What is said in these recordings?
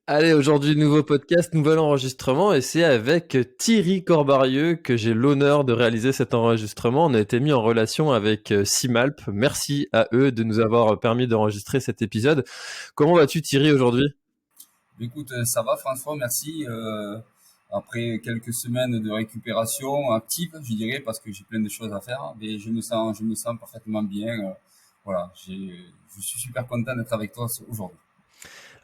Allez, aujourd'hui, nouveau podcast, nouvel enregistrement, et c'est avec Thierry Corbarieux que j'ai l'honneur de réaliser cet enregistrement. On a été mis en relation avec Simalp. Merci à eux de nous avoir permis d'enregistrer cet épisode. Comment vas-tu, Thierry, aujourd'hui? Écoute, ça va François, merci. Après quelques semaines de récupération active, je dirais, parce que j'ai plein de choses à faire, mais je me sens parfaitement bien. Voilà, je suis super content d'être avec toi aujourd'hui.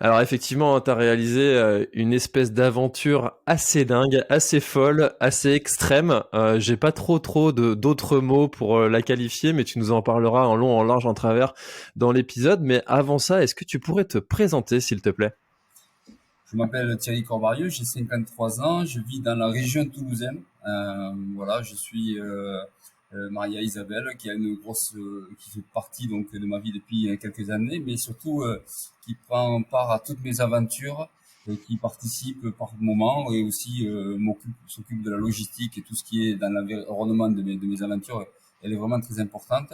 Alors effectivement, tu as réalisé une espèce d'aventure assez dingue, assez folle, assez extrême. J'ai pas trop d'autres mots pour la qualifier, mais tu nous en parleras en long, en large, en travers dans l'épisode. Mais avant ça, est-ce que tu pourrais te présenter, s'il te plaît? Je m'appelle Thierry Corbarieux, j'ai 53 ans, je vis dans la région toulousaine. Voilà, je suis marié à Isabelle, qui fait partie donc de ma vie depuis quelques années, mais surtout qui prend part à toutes mes aventures, qui participe par moment et aussi s'occupe de la logistique et tout ce qui est dans l'environnement de mes aventures. Elle est vraiment très importante.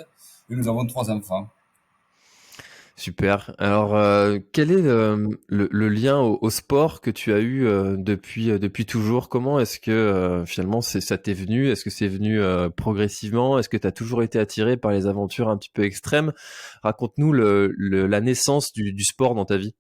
Et nous avons 3 enfants. Super. Alors, quel est le lien au sport que tu as eu depuis toujours? Comment est-ce que finalement ça t'est venu? Est-ce que c'est venu progressivement? Est-ce que tu as toujours été attiré par les aventures un petit peu extrêmes? Raconte-nous la naissance du sport dans ta vie.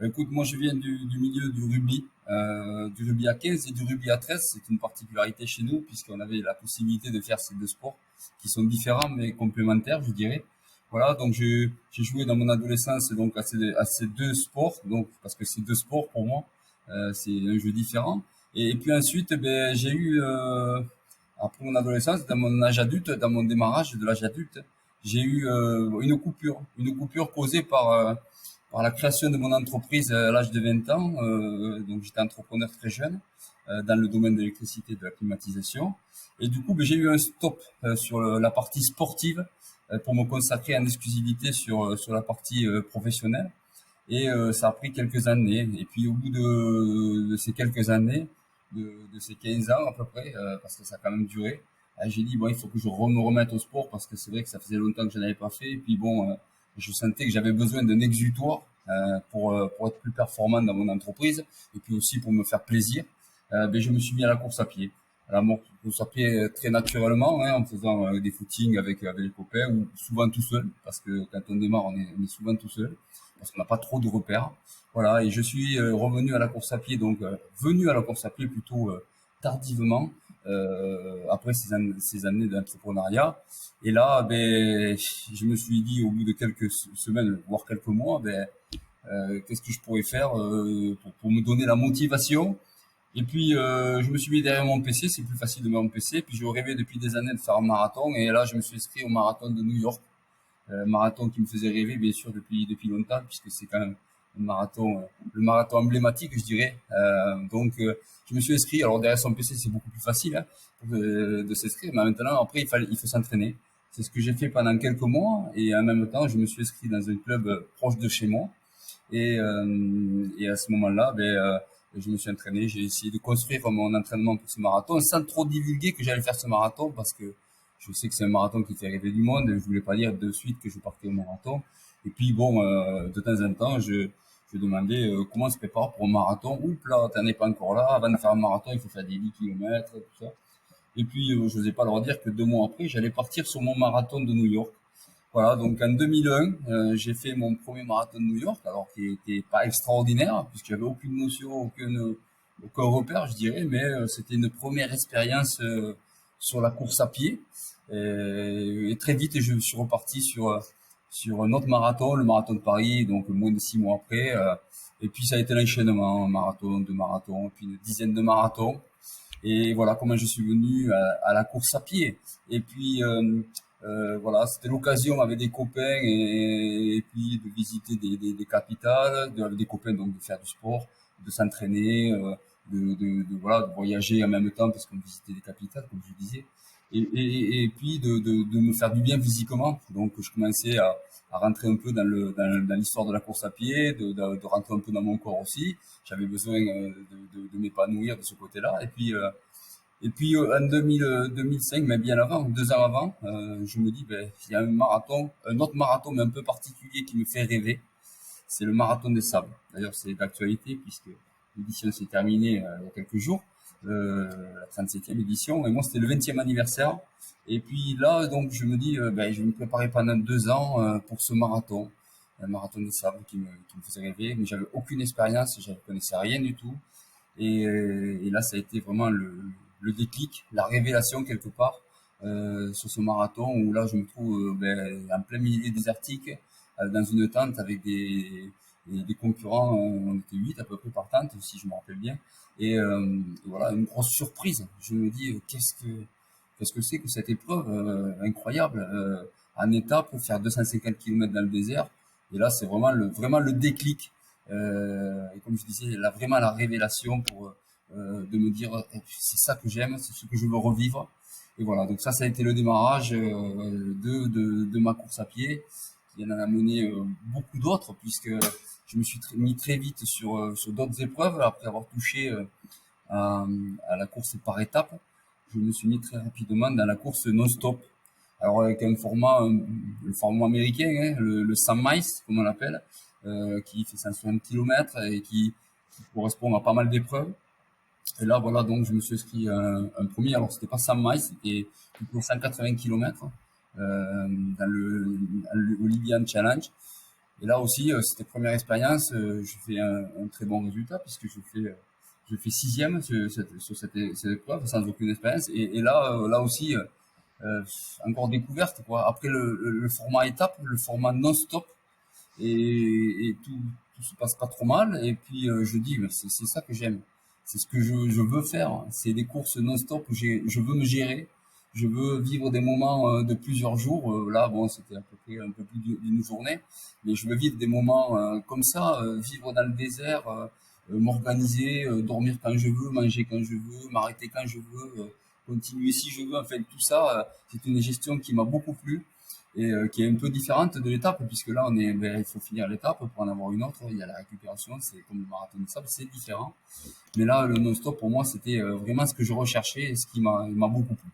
Écoute, moi je viens du milieu du rugby à 15 et du rugby à 13. C'est une particularité chez nous puisqu'on avait la possibilité de faire ces deux sports qui sont différents mais complémentaires, je dirais. Voilà, donc j'ai joué dans mon adolescence donc à ces deux sports, donc parce que c'est deux sports pour moi, c'est un jeu différent. Et puis ensuite, ben, j'ai eu après mon adolescence, dans mon âge adulte, dans mon démarrage de l'âge adulte, j'ai eu une coupure causée par la création de mon entreprise à l'âge de 20 ans. Donc j'étais entrepreneur très jeune dans le domaine de l'électricité et de la climatisation. Et du coup, ben, j'ai eu un stop sur la partie sportive pour me consacrer en exclusivité sur la partie professionnelle. Et ça a pris quelques années. Et puis au bout de ces quelques années, de ces 15 ans à peu près, parce que ça a quand même duré, j'ai dit, bon, il faut que je me remette au sport parce que c'est vrai que ça faisait longtemps que je n'avais pas fait. Et puis bon, je sentais que j'avais besoin d'un exutoire pour être plus performant dans mon entreprise et puis aussi pour me faire plaisir. Ben, je me suis mis à la course à pied. À la course à pied très naturellement, hein, en faisant des footings avec les copains ou souvent tout seul, parce que quand on démarre, on est souvent tout seul parce qu'on n'a pas trop de repères. Voilà, et je suis revenu à la course à pied, donc venu à la course à pied plutôt tardivement, après ces années d'entrepreneuriat. Et là, ben, je me suis dit au bout de quelques semaines, voire quelques mois, ben, qu'est-ce que je pourrais faire pour me donner la motivation. Et puis, je me suis mis derrière mon PC, c'est plus facile de mettre mon PC. Puis, je rêvais depuis des années de faire un marathon. Et là, je me suis inscrit au marathon de New York, marathon qui me faisait rêver, bien sûr, depuis longtemps, puisque c'est quand même le marathon emblématique, je dirais. Donc, je me suis inscrit. Alors, derrière son PC, c'est beaucoup plus facile hein, de s'inscrire. Mais maintenant, après, il faut s'entraîner. C'est ce que j'ai fait pendant quelques mois. Et en même temps, je me suis inscrit dans un club proche de chez moi. Et à ce moment-là, ben, je me suis entraîné. J'ai essayé de construire mon entraînement pour ce marathon sans trop divulguer que j'allais faire ce marathon parce que je sais que c'est un marathon qui fait rêver du monde. Je voulais pas dire de suite que je partais au marathon. Et puis bon, de temps en temps, je demandais comment on se prépare pour un marathon. Oups là, t'en es pas encore là. Avant de faire un marathon, il faut faire des 10 kilomètres, tout ça. Et puis, je n'osais pas leur dire que 2 mois après, j'allais partir sur mon marathon de New York. Voilà, donc en 2001, j'ai fait mon premier marathon de New York, alors qui n'était pas extraordinaire, puisque j'avais aucune notion, aucun repère, je dirais, mais c'était une première expérience sur la course à pied. Et très vite, je suis reparti sur un autre marathon, le marathon de Paris, donc moins de 6 mois après. Et puis ça a été l'enchaînement, un marathon, deux marathons, puis une dizaine de marathons. Et voilà comment je suis venu à la course à pied. Et puis voilà, c'était l'occasion avec des copains et puis de visiter des capitales, avec des copains donc de faire du sport, de s'entraîner, voilà, de voyager en même temps parce qu'on visitait des capitales comme je disais. Et puis de me faire du bien physiquement. Donc je commençais à rentrer un peu dans l'histoire de la course à pied, de rentrer un peu dans mon corps aussi. J'avais besoin de m'épanouir de ce côté-là. Et puis en 2005, mais bien avant, 2 ans avant, je me dis, ben, il y a un autre marathon, mais un peu particulier qui me fait rêver. c'est le Marathon des Sables. D'ailleurs, c'est d'actualité puisque l'édition s'est terminée il y a quelques jours, la 37e édition. Et moi, c'était le 20e anniversaire. Et puis là, donc, je me dis, je vais me préparer pendant 2 ans pour ce marathon. Un marathon des sables qui me faisait rêver, mais j'avais aucune expérience, je ne connaissais rien du tout. Et là, ça a été vraiment le déclic, la révélation quelque part sur ce marathon où là, je me trouve en plein milieu désertique, dans une tente avec des concurrents. On était 8 à peu près par tente, si je me rappelle bien. Et voilà, une grosse surprise. Je me dis, qu'est-ce que c'est que cette épreuve incroyable en étape, faire 250 km dans le désert. Et là, c'est vraiment le déclic. Et comme je disais, là, vraiment la révélation pour de me dire, c'est ça que j'aime, c'est ce que je veux revivre. Et voilà, donc ça a été le démarrage de ma course à pied. Il en a mené beaucoup d'autres, puisque je me suis mis très vite sur d'autres épreuves, après avoir touché à la course par étapes. Je me suis mis très rapidement dans la course non-stop. Alors avec le format américain, hein, le 100 miles, comme on l'appelle, qui fait 160 km et qui correspond à pas mal d'épreuves. Et là, voilà, donc je me suis inscrit un premier. Alors c'était pas 100 miles, c'était plutôt 180 km dans le Olympian Challenge. Et là aussi, c'était première expérience. Je fais un très bon résultat puisque je fais sixième sur cette épreuve sans aucune expérience. Et là aussi, encore découverte quoi. Après le format étape, le format non-stop, et tout se passe pas trop mal. Et puis je dis, mais c'est ça que j'aime, c'est ce que je veux faire. C'est des courses non-stop où je veux me gérer, je veux vivre des moments de plusieurs jours. Là, bon, c'était à peu près un peu plus d'une journée, mais je veux vivre des moments comme ça, vivre dans le désert, m'organiser, dormir quand je veux, manger quand je veux, m'arrêter quand je veux, continuer si je veux. En fait, tout ça, c'est une gestion qui m'a beaucoup plu et qui est un peu différente de l'étape, puisque là, il faut finir l'étape pour en avoir une autre. Il y a la récupération, c'est comme le marathon de sable, c'est différent. Mais là, le non-stop, pour moi, c'était vraiment ce que je recherchais et ce qui il m'a beaucoup plu.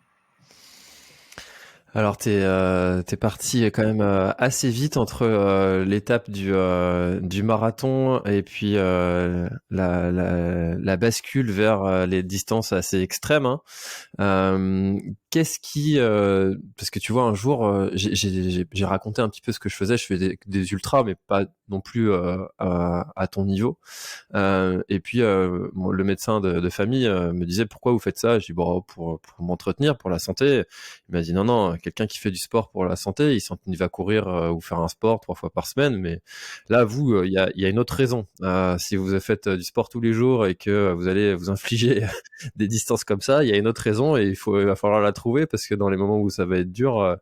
Alors t'es parti quand même assez vite entre l'étape du marathon et puis la bascule vers les distances assez extrêmes, hein. Qu'est-ce qui parce que tu vois un jour j'ai raconté un petit peu ce que je faisais, je fais des ultras mais pas non plus à ton niveau. Et puis le médecin de famille me disait pourquoi vous faites ça. Je dis bon pour m'entretenir, pour la santé. Il m'a dit non, quelqu'un qui fait du sport pour la santé, il va courir ou faire un sport 3 fois par semaine. Mais là vous, il y a une autre raison. Si vous faites du sport tous les jours et que vous allez vous infliger des distances comme ça, il y a une autre raison et il va falloir la trouver parce que dans les moments où ça va être dur,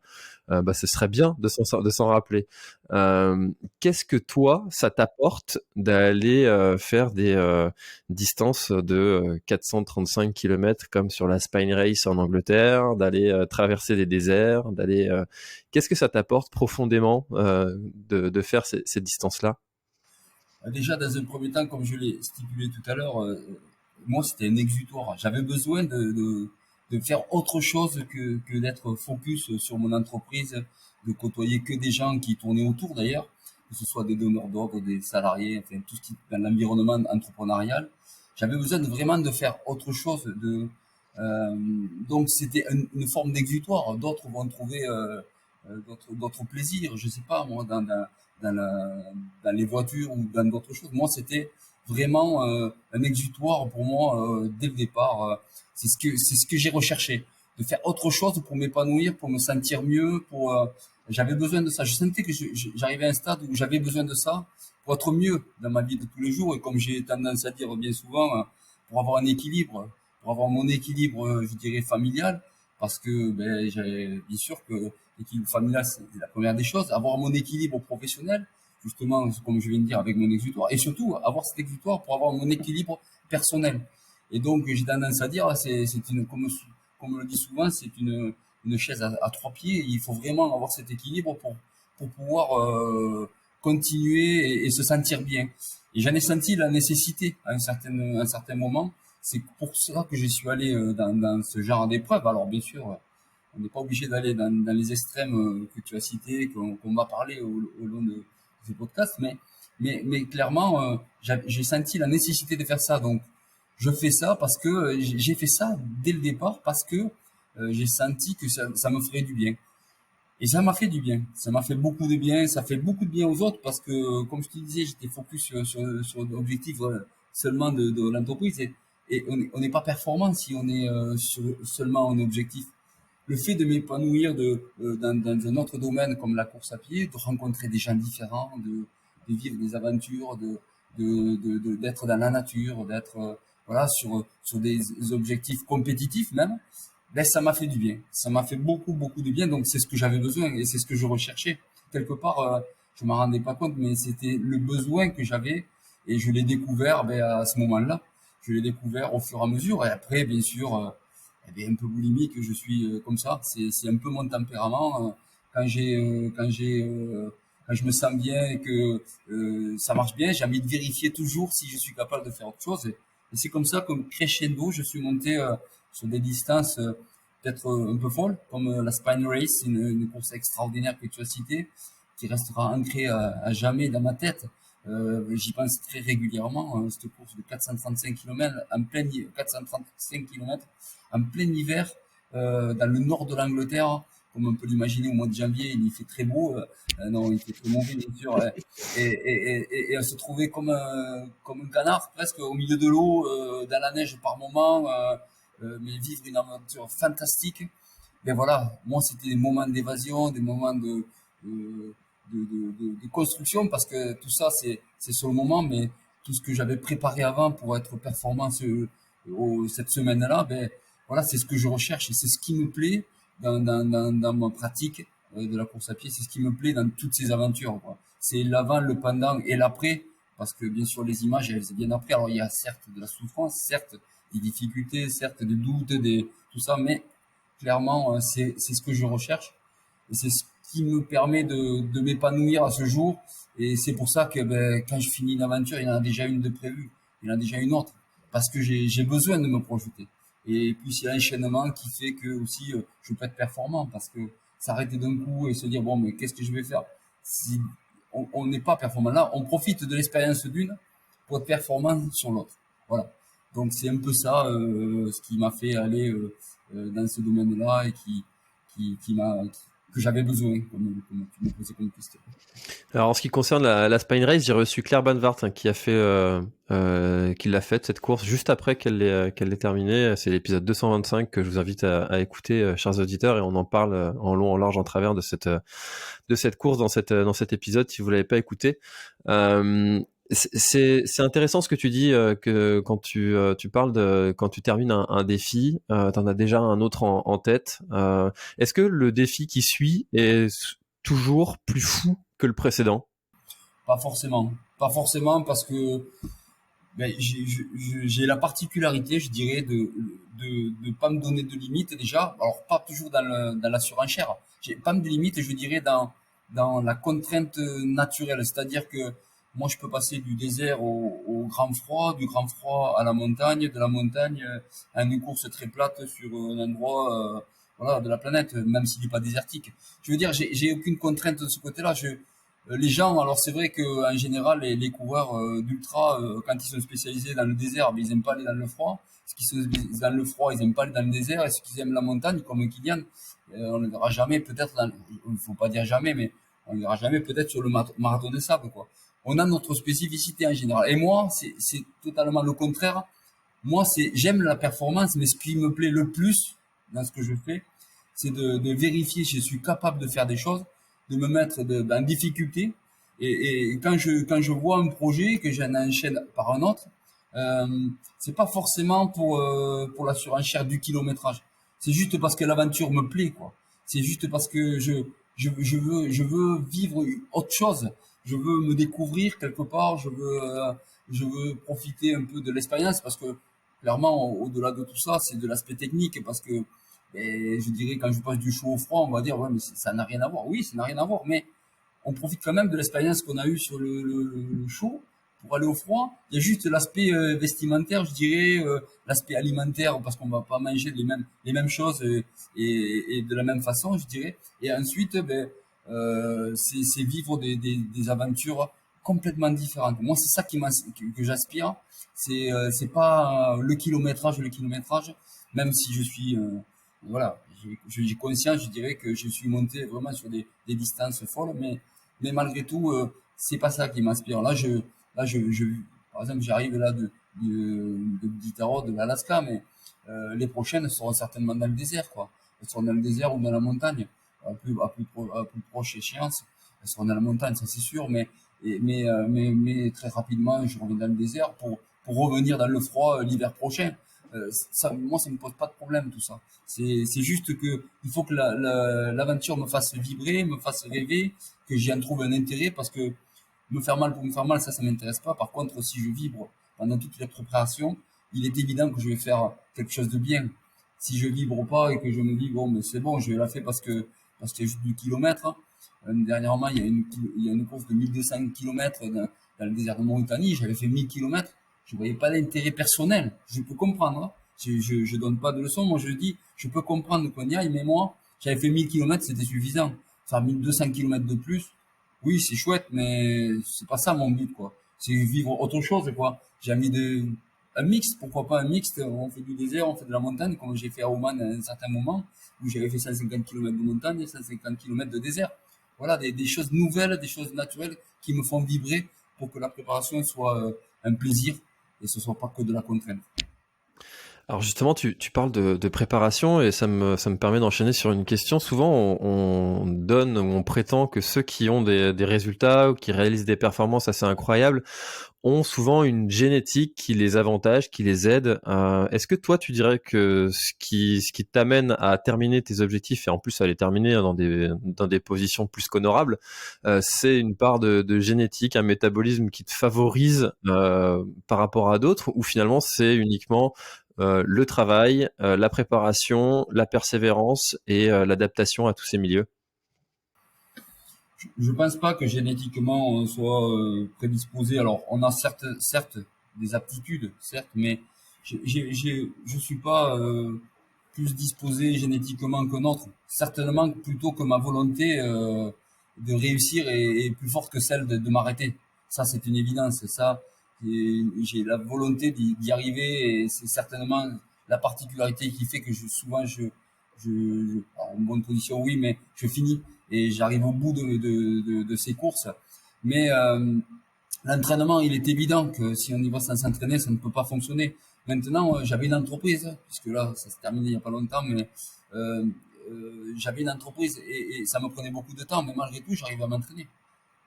ce serait bien de s'en rappeler. Euh, Qu'est-ce que toi, ça t'apporte d'aller faire des distances de 435 km comme sur la Spine Race en Angleterre, d'aller traverser des déserts, Qu'est-ce que ça t'apporte profondément de faire ces distances-là? Déjà, dans un premier temps, comme je l'ai stipulé tout à l'heure, moi, c'était un exutoire. J'avais besoin de faire autre chose que d'être focus sur mon entreprise, de côtoyer que des gens qui tournaient autour d'ailleurs, que ce soit des donneurs d'ordre, des salariés, enfin tout ce qui dans l'environnement entrepreneurial. J'avais besoin vraiment de faire autre chose. Euh, donc c'était une forme d'exutoire. D'autres vont trouver d'autres plaisirs. Je sais pas moi dans, la, dans les voitures ou dans d'autres choses. Moi, c'était vraiment un exutoire pour moi dès le départ. C'est ce que j'ai recherché, de faire autre chose pour m'épanouir, pour me sentir mieux. J'avais besoin de ça. Je sentais que j'arrivais à un stade où j'avais besoin de ça pour être mieux dans ma vie de tous les jours. Et comme j'ai tendance à dire bien souvent, pour avoir un équilibre, pour avoir mon équilibre, je dirais familial, parce que j'ai bien sûr que l'équilibre familial, c'est la première des choses. Avoir mon équilibre professionnel, justement, comme je viens de dire, avec mon exutoire. Et surtout, avoir cet exutoire pour avoir mon équilibre personnel. Et donc, j'ai tendance à dire, comme on le dit souvent, c'est une chaise à 3 pieds. Il faut vraiment avoir cet équilibre pour pouvoir continuer et se sentir bien. Et j'en ai senti la nécessité à un certain moment. C'est pour ça que je suis allé dans ce genre d'épreuve. Alors, bien sûr, on n'est pas obligé d'aller dans les extrêmes que tu as cités, qu'on va parler au long de ce podcast, mais Mais clairement, j'ai senti la nécessité de faire ça. Donc, je fais ça parce que j'ai fait ça dès le départ parce que j'ai senti que ça me ferait du bien. Et ça m'a fait du bien. Ça m'a fait beaucoup de bien. Ça fait beaucoup de bien aux autres parce que, comme je te disais, j'étais focus sur l'objectif seulement de l'entreprise. Et on n'est pas performant si on est sur seulement un objectif. Le fait de m'épanouir dans un autre domaine comme la course à pied, de rencontrer des gens différents, de vivre des aventures, d'être dans la nature, d'être voilà sur des objectifs compétitifs même, ben ça m'a fait du bien. Ça m'a fait beaucoup de bien. Donc c'est ce que j'avais besoin et c'est ce que je recherchais. Quelque part, je m'en rendais pas compte, mais c'était le besoin que j'avais et je l'ai découvert ben, à ce moment-là. Je l'ai découvert au fur et à mesure et après, bien sûr. Eh bien, un peu boulimique, je suis comme ça. C'est un peu mon tempérament. Quand je me sens bien et que ça marche bien, j'ai envie de vérifier toujours si je suis capable de faire autre chose. Et c'est comme ça que crescendo, je suis monté sur des distances peut-être un peu folles, comme la Spine Race, une course extraordinaire que tu as citée, qui restera ancrée à jamais dans ma tête. J'y pense très régulièrement. Cette course de 435 km en plein 435 km en plein hiver dans le nord de l'Angleterre, comme on peut l'imaginer au mois de janvier, il y fait très beau. Non, il fait très mauvais, bien sûr. Et on se trouvait comme un canard, presque au milieu de l'eau, dans la neige par moment, mais vivre une aventure fantastique. Ben voilà, moi, c'était des moments d'évasion, des moments de construction, parce que tout ça, c'est sur le moment, mais tout ce que j'avais préparé avant pour être performant cette semaine-là, ben, voilà, c'est ce que je recherche et c'est ce qui me plaît dans ma pratique de la course à pied. C'est ce qui me plaît dans toutes ces aventures, quoi. C'est l'avant, le pendant et l'après. Parce que bien sûr, les images, elles viennent après. Alors, il y a certes de la souffrance, certes des difficultés, certes des doutes, tout ça, mais clairement, c'est ce que je recherche. Et c'est ce qui me permet de m'épanouir à ce jour. Et c'est pour ça que ben, quand je finis une aventure, il y en a déjà une de prévue, il y en a déjà une autre. Parce que j'ai besoin de me projeter. Et puis c'est l'enchaînement qui fait que aussi je peux être performant parce que s'arrêter d'un coup et se dire bon mais qu'est-ce que je vais faire si on n'est pas performant là, on profite de l'expérience d'une pour être performant sur l'autre. Voilà. Donc c'est un peu ça ce qui m'a fait aller dans ce domaine-là et qui que j'avais besoin comme tu me posais comme question. Alors en ce qui concerne la Spine Race, j'ai reçu Claire Banvart qui a fait, qui l'a faite cette course juste après qu'elle l'ait terminée. C'est l'épisode 225 que je vous invite à écouter, chers auditeurs, et on en parle en long, en large, en travers de cette course dans cet épisode si vous l'avez pas écouté. C'est intéressant ce que tu dis, que quand tu parles de quand tu termines un défi, t'en as déjà un autre en tête. Est-ce que le défi qui suit est toujours plus fou que le précédent? Pas forcément. Pas forcément parce que ben, j'ai la particularité, je dirais, de pas me donner de limites déjà. Alors pas toujours dans la surenchère. J'ai pas de limites, je dirais, dans la contrainte naturelle. C'est-à-dire que moi, je peux passer du désert au grand froid, du grand froid à la montagne, de la montagne à une course très plate sur un endroit voilà, de la planète, même s'il n'est pas désertique. Je veux dire, j'ai aucune contrainte de ce côté-là. Les gens, alors c'est vrai que en général, les coureurs d'ultra, quand ils sont spécialisés dans le désert, ben, ils aiment pas aller dans le froid. Ceux qui sont dans le froid, ils aiment pas aller dans le désert. Et ceux qui aiment la montagne, comme Kylian, on ne le verra jamais, peut-être, il faut pas dire jamais, mais on le verra jamais peut-être sur le marathon des sables, quoi. On a notre spécificité en général. Et moi, c'est totalement le contraire. Moi, j'aime la performance, mais ce qui me plaît le plus dans ce que je fais, c'est de vérifier si je suis capable de faire des choses, de me mettre en difficulté. Et quand je vois un projet, que j'en enchaîne par un autre, euh, c'est pas forcément pour la surenchère du kilométrage. C'est juste parce que l'aventure me plaît, quoi. C'est juste parce que je veux vivre autre chose. Je veux me découvrir quelque part. Je veux profiter un peu de l'expérience parce que clairement, au-delà de tout ça, c'est de l'aspect technique parce que et je dirais, quand je passe du chaud au froid, on va dire, ouais, mais ça n'a rien à voir. Oui, ça n'a rien à voir, mais on profite quand même de l'expérience qu'on a eue sur le chaud pour aller au froid. Il y a juste l'aspect vestimentaire, je dirais, l'aspect alimentaire, parce qu'on va pas manger les mêmes choses et de la même façon, je dirais. Et ensuite, ben, c'est vivre des aventures complètement différente. Moi, c'est ça que j'aspire. C'est pas le kilométrage, même si je suis, voilà, j'ai conscience, je dirais que je suis monté vraiment sur des distances folles, mais malgré tout, c'est pas ça qui m'inspire. Là, par exemple, j'arrive là de d'Itarod, de l'Alaska, mais les prochaines seront certainement dans le désert, quoi. Elles seront dans le désert ou dans la montagne, à plus proche échéance. Elles seront dans la montagne, ça c'est sûr, mais très rapidement, je reviens dans le désert pour revenir dans le froid l'hiver prochain. Moi, ça me pose pas de problème, tout ça. C'est juste que il faut que l'aventure me fasse vibrer, me fasse rêver, que j'y en trouve un intérêt, parce que me faire mal pour me faire mal, ça m'intéresse pas. Par contre, si je vibre pendant toute la préparation, il est évident que je vais faire quelque chose de bien. Si je vibre pas et que je me dis, bon, mais c'est bon, je l'ai fait parce qu'il y a juste du kilomètre, hein. Dernièrement, il y a une course de 1200 kilomètres dans le désert de Mauritanie. J'avais fait 1000 kilomètres. Je voyais pas d'intérêt personnel. Je peux comprendre, hein. Je donne pas de leçons. Moi, je dis, je peux comprendre qu'on y aille, mais moi, j'avais fait 1000 kilomètres, c'était suffisant. Faire 1200 kilomètres de plus, oui, c'est chouette, mais c'est pas ça mon but, quoi. C'est vivre autre chose, quoi. J'ai envie un mixte, pourquoi pas un mixte? On fait du désert, on fait de la montagne, comme j'ai fait à Oman à un certain moment, où j'avais fait 150 kilomètres de montagne et 150 kilomètres de désert. Voilà, des choses nouvelles, des choses naturelles qui me font vibrer pour que la préparation soit un plaisir et ce soit pas que de la contrainte. Alors justement, tu parles de préparation et ça me permet d'enchaîner sur une question. Souvent, on donne ou on prétend que ceux qui ont des résultats ou qui réalisent des performances assez incroyables ont souvent une génétique qui les avantage, qui les aide. Est-ce que toi, tu dirais que ce qui t'amène à terminer tes objectifs et en plus à les terminer dans des positions plus qu'honorables, c'est une part de génétique, un métabolisme qui te favorise par rapport à d'autres, ou finalement c'est uniquement le travail, la préparation, la persévérance et l'adaptation à tous ces milieux? Je pense pas que génétiquement on soit prédisposé. Alors, on a certes des aptitudes, certes, mais je suis pas plus disposé génétiquement qu'un autre. Certainement plutôt que ma volonté de réussir est plus forte que celle de m'arrêter. Ça, c'est une évidence. Ça, j'ai la volonté d'y arriver et c'est certainement la particularité qui fait que souvent en bonne position, oui, mais je finis et j'arrive au bout de ces courses. Mais l'entraînement, il est évident que si on y va sans s'entraîner, ça ne peut pas fonctionner. Maintenant, j'avais une entreprise, puisque là, ça s'est terminé il n'y a pas longtemps, mais euh, j'avais une entreprise et ça me prenait beaucoup de temps, mais malgré tout, j'arrivais à m'entraîner.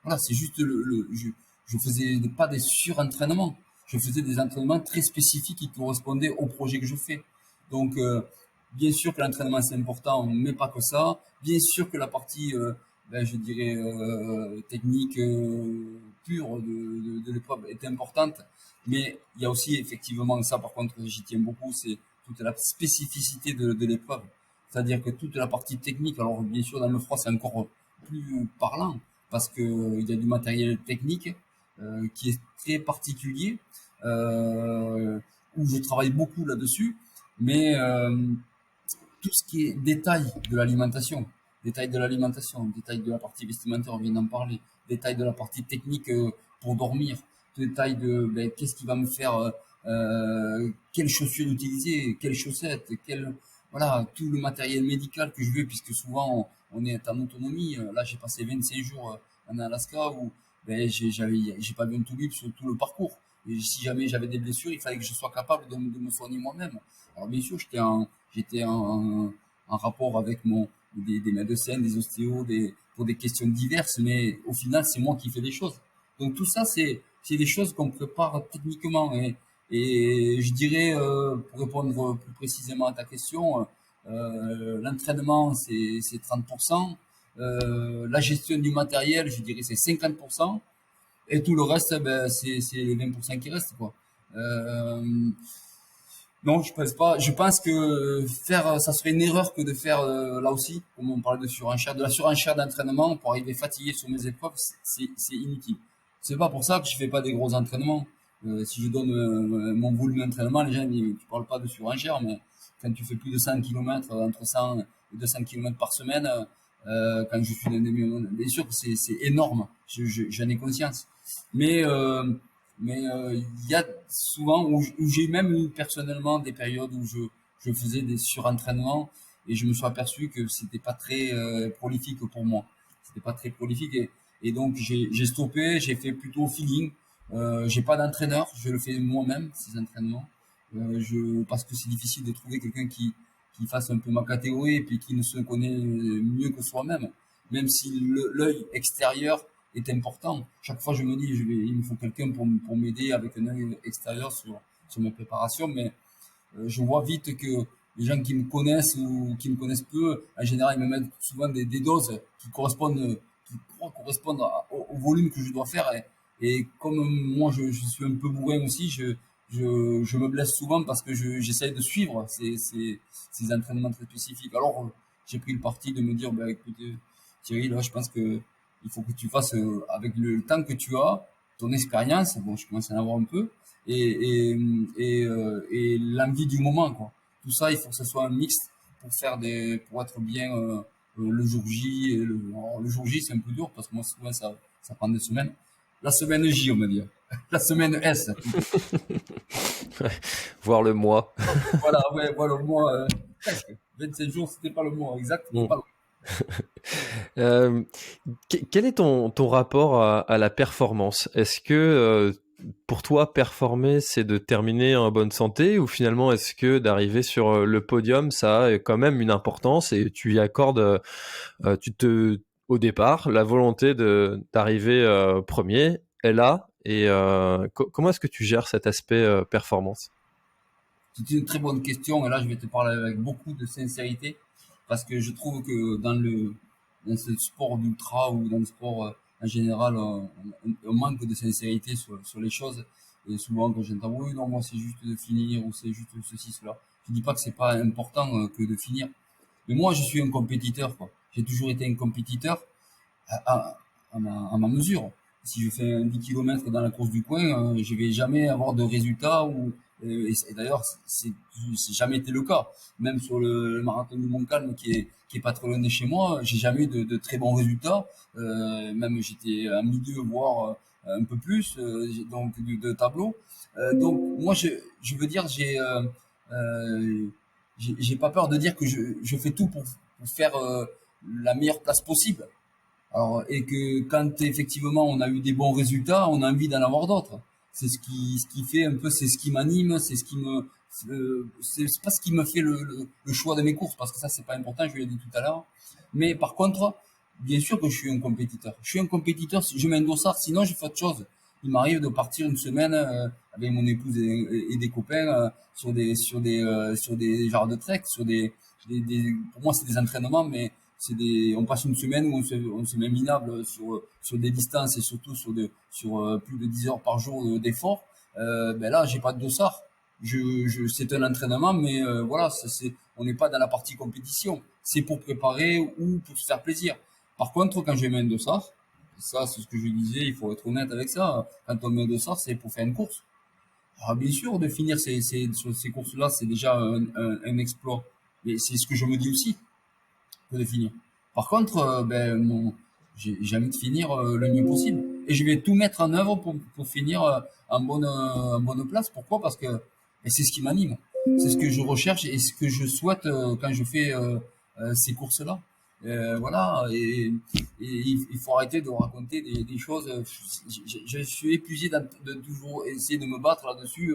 Voilà, c'est juste je faisais pas des surentraînements. Je faisais des entraînements très spécifiques qui correspondaient au projet que je fais. Donc, bien sûr que l'entraînement c'est important, mais pas que ça. Bien sûr que la partie, je dirais, technique pure de l'épreuve est importante. Mais il y a aussi effectivement ça, par contre, j'y tiens beaucoup, c'est toute la spécificité de l'épreuve. C'est-à-dire que toute la partie technique, alors bien sûr dans le froid c'est encore plus parlant, parce que il y a du matériel technique qui est très particulier, où je travaille beaucoup là-dessus, mais tout ce qui est détail de la partie vestimentaire, on vient d'en parler, détail de la partie technique pour dormir, détail de qu'est-ce qui va me faire, quelles chaussures utiliser, quelles chaussettes, voilà, tout le matériel médical que je veux, puisque souvent on est en autonomie. Là, j'ai passé 25 jours en Alaska où j'ai pas bien tout libre sur tout le parcours. Et si jamais j'avais des blessures, il fallait que je sois capable de me soigner moi-même. Alors bien sûr, j'étais en rapport avec des médecins, des ostéos, pour des questions diverses, mais au final, c'est moi qui fais les choses. Donc tout ça, c'est des choses qu'on prépare techniquement. Et je dirais, pour répondre plus précisément à ta question, l'entraînement, c'est 30%. La gestion du matériel, je dirais, c'est 50%. Et tout le reste, c'est les 20% qui restent, quoi. Euh, non, je pense pas. Je pense que ça serait une erreur que de faire, là aussi, comme on parle de la surenchère d'entraînement pour arriver fatigué sur mes épreuves, c'est inutile. C'est pas pour ça que je fais pas des gros entraînements. Si je donne mon volume d'entraînement, les gens ils disent, tu parles pas de surenchère, mais quand tu fais plus de 100 km, entre 100 et 200 km par semaine, quand je suis dans des meilleurs moments. Bien sûr que c'est énorme, j'en ai conscience. Mais il y a souvent où j'ai même eu personnellement des périodes où je faisais des surentraînements et je me suis aperçu que c'était pas très prolifique pour moi. C'était pas très prolifique et donc j'ai stoppé, j'ai fait plutôt au feeling. J'ai pas d'entraîneur, je le fais moi-même ces entraînements. Parce que c'est difficile de trouver quelqu'un qui fasse un peu ma catégorie et puis qui ne se connaît mieux que soi-même. Même si l'œil extérieur est important. Chaque fois, je me dis, il me faut quelqu'un pour m'aider avec un œil extérieur sur mes préparations, mais je vois vite que les gens qui me connaissent ou qui me connaissent peu, en général, ils me mettent souvent des doses qui correspondent au volume que je dois faire. Et comme moi, je suis un peu bourrin aussi, je me blesse souvent parce que j'essaye de suivre ces entraînements très spécifiques. Alors, j'ai pris le parti de me dire, bah, écoutez, Thierry, là, je pense que il faut que tu fasses avec le temps que tu as, ton expérience. Bon, je commence à en avoir un peu et l'envie du moment, quoi. Tout ça, il faut que ce soit un mix pour être bien le jour J. Alors, le jour J, c'est un peu dur parce que moi, souvent, ça prend des semaines. La semaine J, on va dire. La semaine S, plutôt. Voir le mois. Voilà, ouais, voilà, le mois, presque. 27 jours, c'était pas le mois exact, mais Mm. pas loin. Euh, quel est ton rapport à la performance? Est-ce que pour toi, performer, c'est de terminer en bonne santé ou finalement est-ce que d'arriver sur le podium, ça a quand même une importance et tu y accordes, au départ, la volonté d'arriver premier est là et comment est-ce que tu gères cet aspect performance? C'est une très bonne question et là, je vais te parler avec beaucoup de sincérité parce que je trouve que dans ce sport d'ultra ou dans le sport en général, on manque de sincérité sur les choses. Et souvent, quand j'entends, oui, non, moi, c'est juste de finir ou c'est juste ceci, cela. Je dis pas que c'est pas important que de finir. Mais moi, je suis un compétiteur, quoi. J'ai toujours été un compétiteur à ma mesure. Si je fais un 10 km dans la course du coin, je vais jamais avoir de résultat et d'ailleurs, c'est jamais été le cas. Même sur le marathon du Mont-Calm qui est pas très loin de chez moi, j'ai jamais eu de très bons résultats. Même j'étais à milieu, voire un peu plus, donc de tableau. Donc moi, je veux dire, euh, j'ai pas peur de dire que je fais tout pour faire la meilleure place possible. Alors, et que quand effectivement on a eu des bons résultats, on a envie d'en avoir d'autres. C'est ce qui fait un peu, c'est ce qui m'anime, c'est ce qui me, c'est pas ce qui me fait le choix de mes courses, parce que ça c'est pas important, je l'ai dit tout à l'heure. Mais par contre, bien sûr que je suis un compétiteur. Je suis un compétiteur, si je mets un dossard, sinon je fais autre chose. Il m'arrive de partir une semaine avec mon épouse et des copains sur des genres de trek, pour moi c'est des entraînements, mais on passe une semaine où on se met minable sur des distances et surtout sur plus de 10 heures par jour d'effort. Ben là, j'ai pas de dossard. C'est un entraînement, mais voilà, on n'est pas dans la partie compétition. C'est pour préparer ou pour se faire plaisir. Par contre, quand je mets un dossard, ça, c'est ce que je disais, il faut être honnête avec ça. Quand on met un dossard, c'est pour faire une course. Alors, bien sûr, de finir sur ces courses-là, c'est déjà un exploit. Mais c'est ce que je me dis aussi que de finir. Par contre, j'ai envie de finir le mieux possible. Et je vais tout mettre en œuvre pour finir en bonne place. Pourquoi? Parce que et c'est ce qui m'anime. C'est ce que je recherche et ce que je souhaite quand je fais ces courses-là. Voilà, il faut arrêter de raconter des choses. Je suis épuisé de toujours essayer de me battre là-dessus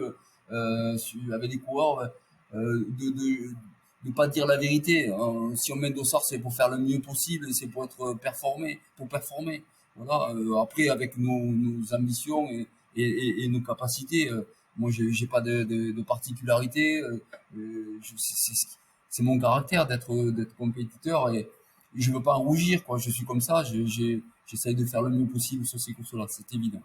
avec des coureurs, de pas dire la vérité. Si on met dossard, c'est pour faire le mieux possible, c'est pour être pour performer. Voilà. Après, avec nos ambitions et nos capacités, moi, j'ai pas de particularité. C'est mon caractère d'être compétiteur et je veux pas en rougir, quoi. Je suis comme ça. J'essaye de faire le mieux possible sur ces courses-là. C'est évident.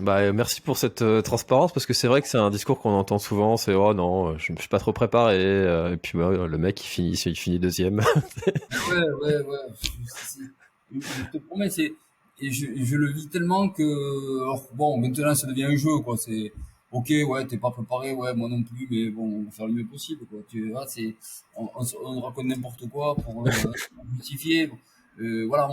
Bah, merci pour cette transparence parce que c'est vrai que c'est un discours qu'on entend souvent, c'est oh non, je suis pas trop préparé et puis bah, le mec il finit deuxième. Ouais, ouais, ouais. Je te promets, et je le vis tellement que, alors, bon, maintenant ça devient un jeu, quoi. Ok, ouais, t'es pas préparé, ouais, moi non plus, mais bon, on va faire le mieux possible, quoi. Tu vois, on raconte n'importe quoi pour justifier. Voilà,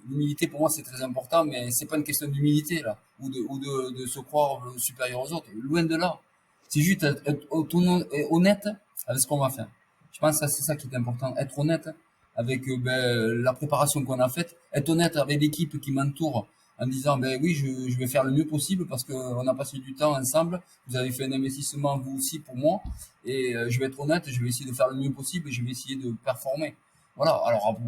l'humilité pour moi c'est très important, mais c'est pas une question d'humilité là, ou de se croire supérieur aux autres. Loin de là. C'est juste être autonome et honnête avec ce qu'on va faire. Je pense que c'est ça qui est important, être honnête avec la préparation qu'on a faite, être honnête avec l'équipe qui m'entoure en me disant ben oui je vais faire le mieux possible parce que on a passé du temps ensemble, vous avez fait un investissement vous aussi pour moi et je vais être honnête, je vais essayer de faire le mieux possible et je vais essayer de performer. Voilà, alors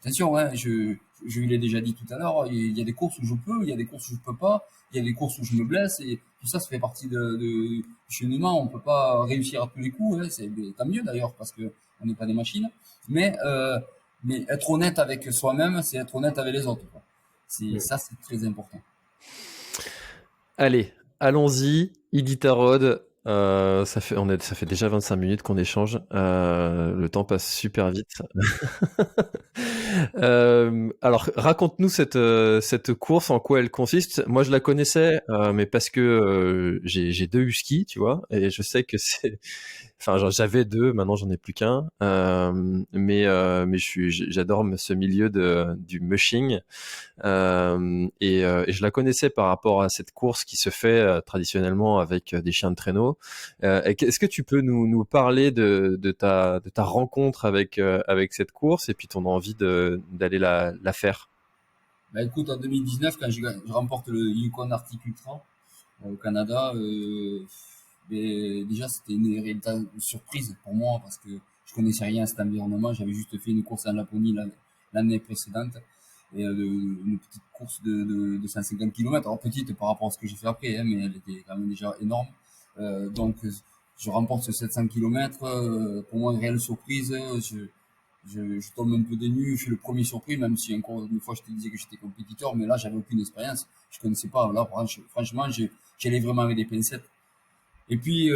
attention, hein, je l'ai déjà dit tout à l'heure, il y a des courses où je peux, il y a des courses où je peux pas, il y a des courses où je me blesse et tout ça, ça fait partie du cheminement. On peut pas réussir à tous les coups, hein, c'est tant mieux d'ailleurs parce que on n'est pas des machines. Mais être honnête avec soi-même, c'est être honnête avec les autres, quoi. Ça, c'est très important. Allez, allons-y. Idi Tarod, ça fait déjà 25 minutes qu'on échange. Le temps passe super vite. Alors, raconte-nous cette course, en quoi elle consiste. Moi, je la connaissais, mais parce que j'ai deux huskies, tu vois, et je sais que c'est, enfin, j'avais deux, maintenant j'en ai plus qu'un. Mais j'adore ce milieu du mushing. Et je la connaissais par rapport à cette course qui se fait traditionnellement avec des chiens de traîneau. Est-ce que tu peux nous parler de ta rencontre avec cette course et puis ton envie d'aller la faire? Bah écoute, en 2019, quand je remporte le Yukon Arctic Ultra au Canada, mais déjà c'était une véritable surprise pour moi parce que je connaissais rien à cet environnement. J'avais juste fait une course en Laponie l'année précédente et une petite course de 150 km. Alors petite par rapport à ce que j'ai fait après, hein, mais elle était quand même déjà énorme. Donc je remporte ce 700 km. Pour moi, une réelle surprise. Je tombe un peu des nues, je suis le premier surpris, même si encore une fois je te disais que j'étais compétiteur, mais là j'avais aucune expérience, je connaissais pas. Là, franchement, j'y allais vraiment avec des pincettes. Et puis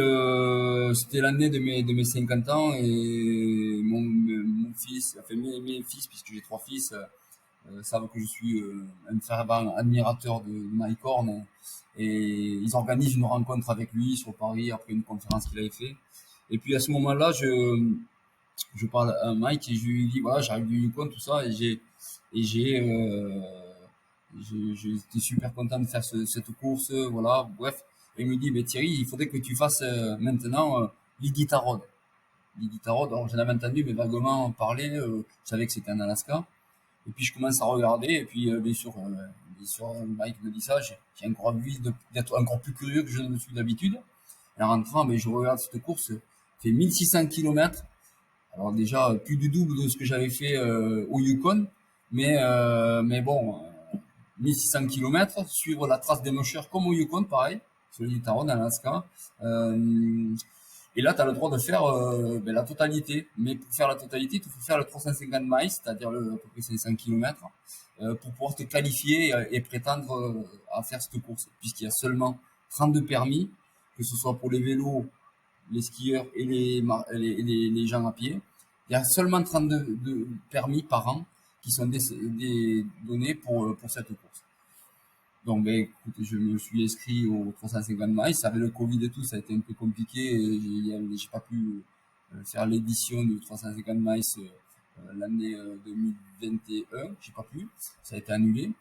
c'était l'année de mes 50 ans et mon fils, enfin mes fils, puisque j'ai trois fils, savent que je suis un fervent admirateur de Mike Horn et ils organisent une rencontre avec lui sur Paris après une conférence qu'il avait fait. Et puis à ce moment-là, je parle à Mike et je lui dis voilà j'arrive du Yukon tout ça et j'étais super content de faire cette course voilà bref et il me dit mais Thierry il faudrait que tu fasses maintenant l'Iditarod. L'Iditarod, alors j'en avais entendu mais vaguement parler, je savais que c'était en Alaska et puis je commence à regarder et puis bien sûr Mike me dit ça, j'ai encore envie d'être encore plus curieux que je ne le suis d'habitude. Et en rentrant mais je regarde cette course, fait 1600 km. Alors déjà, plus du double de ce que j'avais fait au Yukon, mais bon, 1600 km, suivre la trace des mocheurs comme au Yukon, pareil, sur l'île Taron, en Alaska. Et là, tu as le droit de faire la totalité. Mais pour faire la totalité, il faut faire le 350 miles, c'est-à-dire à peu près 500 km, pour pouvoir te qualifier et prétendre à faire cette course, puisqu'il y a seulement 32 permis, que ce soit pour les vélos, les skieurs et les gens à pied. Il y a seulement 32 permis par an qui sont donnés pour cette course. Donc, ben, écoute, je me suis inscrit au 350 miles. Avec le Covid et tout, ça a été un peu compliqué. J'ai pas pu faire l'édition du 350 miles l'année 2021. J'ai pas pu. Ça a été annulé.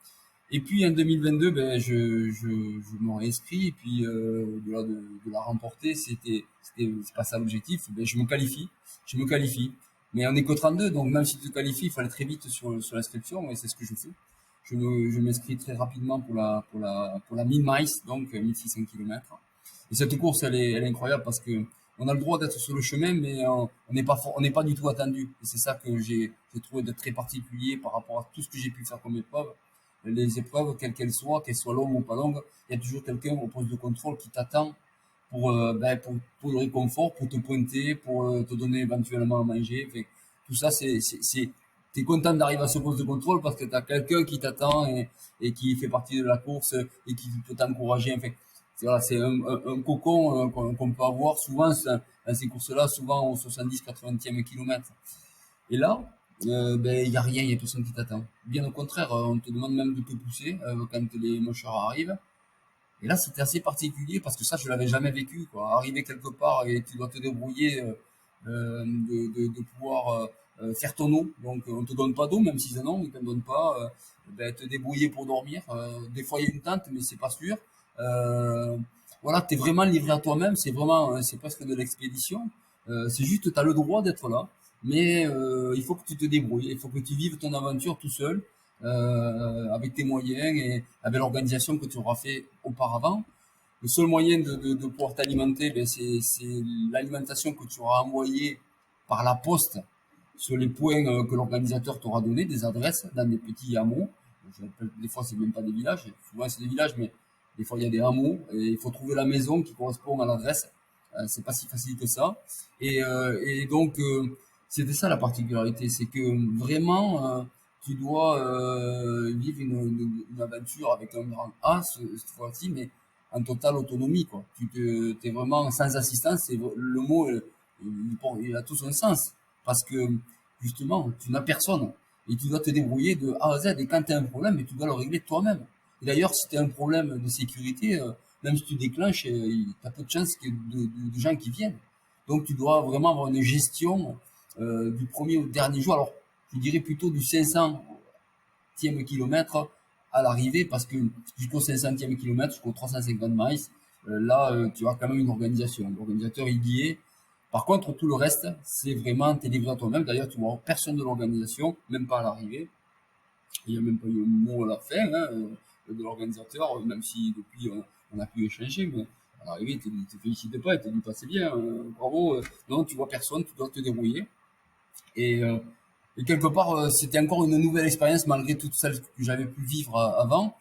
Et puis en 2022, ben, je me réinscris et puis de la remporter, c'est pas ça l'objectif. Ben, je me qualifie. Mais on est que 32, donc même si tu te qualifies, il faut aller très vite sur l'inscription et c'est ce que je fais. Je m'inscris très rapidement pour la 1000 miles, donc 1600 km. Et cette course, elle est incroyable parce que on a le droit d'être sur le chemin, mais on n'est pas du tout attendu. Et c'est ça que j'ai trouvé de très particulier par rapport à tout ce que j'ai pu faire comme épreuve. Les épreuves, quelles qu'elles soient longues ou pas longues, il y a toujours quelqu'un au poste de contrôle qui t'attend pour le réconfort, pour te pointer, pour te donner éventuellement à manger. Fait, tout ça, t'es content d'arriver à ce poste de contrôle parce que tu as quelqu'un qui t'attend et qui fait partie de la course et qui peut t'encourager. Enfin, voilà, c'est un cocon qu'on peut avoir souvent dans ces courses-là, souvent au 70-80e kilomètre. Et là, ben, il y a rien, il y a personne qui t'attend. Bien au contraire, on te demande même de te pousser quand les mocheurs arrivent. Et là, c'était assez particulier parce que ça, je l'avais jamais vécu, quoi. Arriver quelque part et tu dois te débrouiller de pouvoir faire ton eau. Donc, on te donne pas d'eau, même si non, ils te donnent pas. Ben, te débrouiller pour dormir. Des fois, il y a une tente, mais c'est pas sûr. Euh, voilà, t'es vraiment livré à toi-même. C'est vraiment, c'est presque de l'expédition. C'est juste, t'as le droit d'être là, mais il faut que tu te débrouilles. Il faut que tu vives ton aventure tout seul, avec tes moyens et avec l'organisation que tu auras fait auparavant. Le seul moyen de pouvoir t'alimenter, ben, c'est l'alimentation que tu auras envoyée par la poste sur les points que l'organisateur t'aura donné, des adresses dans des petits hameaux. Des fois, c'est même pas des villages. Souvent, c'est des villages, mais des fois, il y a des hameaux. Et il faut trouver la maison qui correspond à l'adresse. C'est pas si facile que ça. Et donc, c'était ça la particularité. C'est que vraiment, tu dois vivre une aventure avec un grand A cette fois-ci, mais en totale autonomie, quoi. T'es vraiment sans assistance. Le mot, il a tout son sens. Parce que, justement, tu n'as personne. Et tu dois te débrouiller de A à Z. Et quand tu as un problème, mais tu dois le régler toi-même. Et d'ailleurs, si tu as un problème de sécurité, même si tu déclenches, tu as peu de chances qu'il y ait de gens qui viennent. Donc, tu dois vraiment avoir une gestion du premier au dernier jour. Alors, je dirais plutôt du 500e kilomètre à l'arrivée, parce que jusqu'au 500e kilomètre, jusqu'au 350 miles, là, tu as quand même une organisation. L'organisateur, il y est. Par contre, tout le reste, c'est vraiment t'es livré à toi-même. D'ailleurs, tu vois personne de l'organisation, même pas à l'arrivée. Il n'y a même pas eu un mot à la fin de l'organisateur, même si depuis on a pu échanger, mais à l'arrivée, il ne te félicite pas, il te dit pas c'est bien, bravo. Non, tu vois personne, tu dois te débrouiller. Et, euh, et quelque part, c'était encore une nouvelle expérience malgré toutes celles que j'avais pu vivre avant.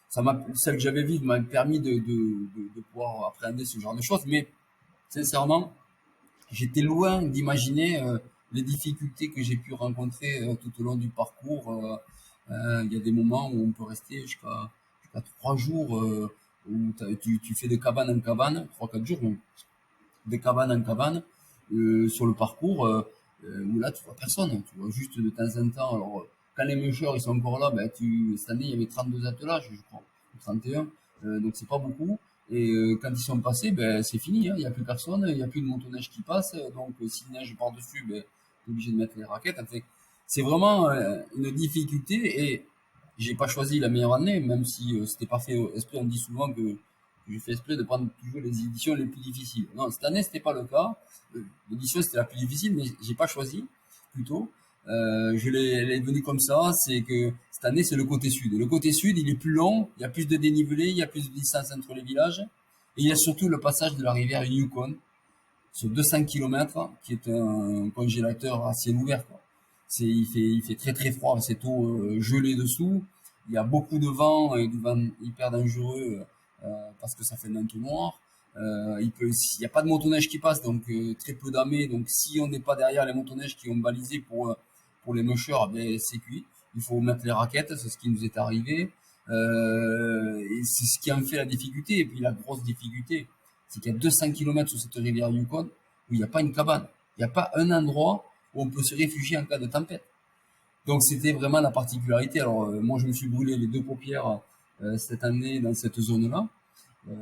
Celle que j'avais vivre m'a permis de pouvoir appréhender ce genre de choses, mais sincèrement, j'étais loin d'imaginer les difficultés que j'ai pu rencontrer tout au long du parcours. Il y a des moments où on peut rester jusqu'à 3 jours, où tu fais de cabane en cabane, 3, 4 jours, donc, de cabane en cabane, sur le parcours, où là tu vois personne, tu vois juste de temps en temps. Alors, quand les mûcheurs ils sont encore là, ben, cette année il y avait 32 attelages, je crois, ou 31, donc c'est pas beaucoup. Et quand ils sont passés, ben, c'est fini, hein, il n'y a plus personne, il n'y a plus de motoneige qui passe, donc s'il neige par-dessus, ben, tu es obligé de mettre les raquettes. Enfin, c'est vraiment une difficulté et j'ai pas choisi la meilleure année, même si c'était pas fait esprit. On dit souvent que j'ai fait exprès de prendre toujours les éditions les plus difficiles. Non, cette année, c'était pas le cas. L'édition, c'était la plus difficile, mais j'ai pas choisi, plutôt. Elle est venue comme ça, c'est que cette année, c'est le côté sud. Et le côté sud, il est plus long, il y a plus de dénivelé, il y a plus de distance entre les villages. Et il y a surtout le passage de la rivière Yukon, sur 200 kilomètres, qui est un congélateur à ciel ouvert, quoi. Il fait très très froid, c'est tout gelé dessous. Il y a beaucoup de vent, et du vent hyper dangereux, parce que ça fait un entonnoir. Il n'y a pas de motoneige qui passe, donc très peu d'amés. Donc si on n'est pas derrière les motoneiges qui ont balisé pour les mushers, ben, c'est cuit. Il faut mettre les raquettes, c'est ce qui nous est arrivé. Et c'est ce qui en fait la difficulté. Et puis la grosse difficulté, c'est qu'il y a 200 kilomètres sur cette rivière Yukon où il n'y a pas une cabane. Il n'y a pas un endroit où on peut se réfugier en cas de tempête. Donc c'était vraiment la particularité. Alors moi je me suis brûlé les deux paupières cette année dans cette zone-là. Euh,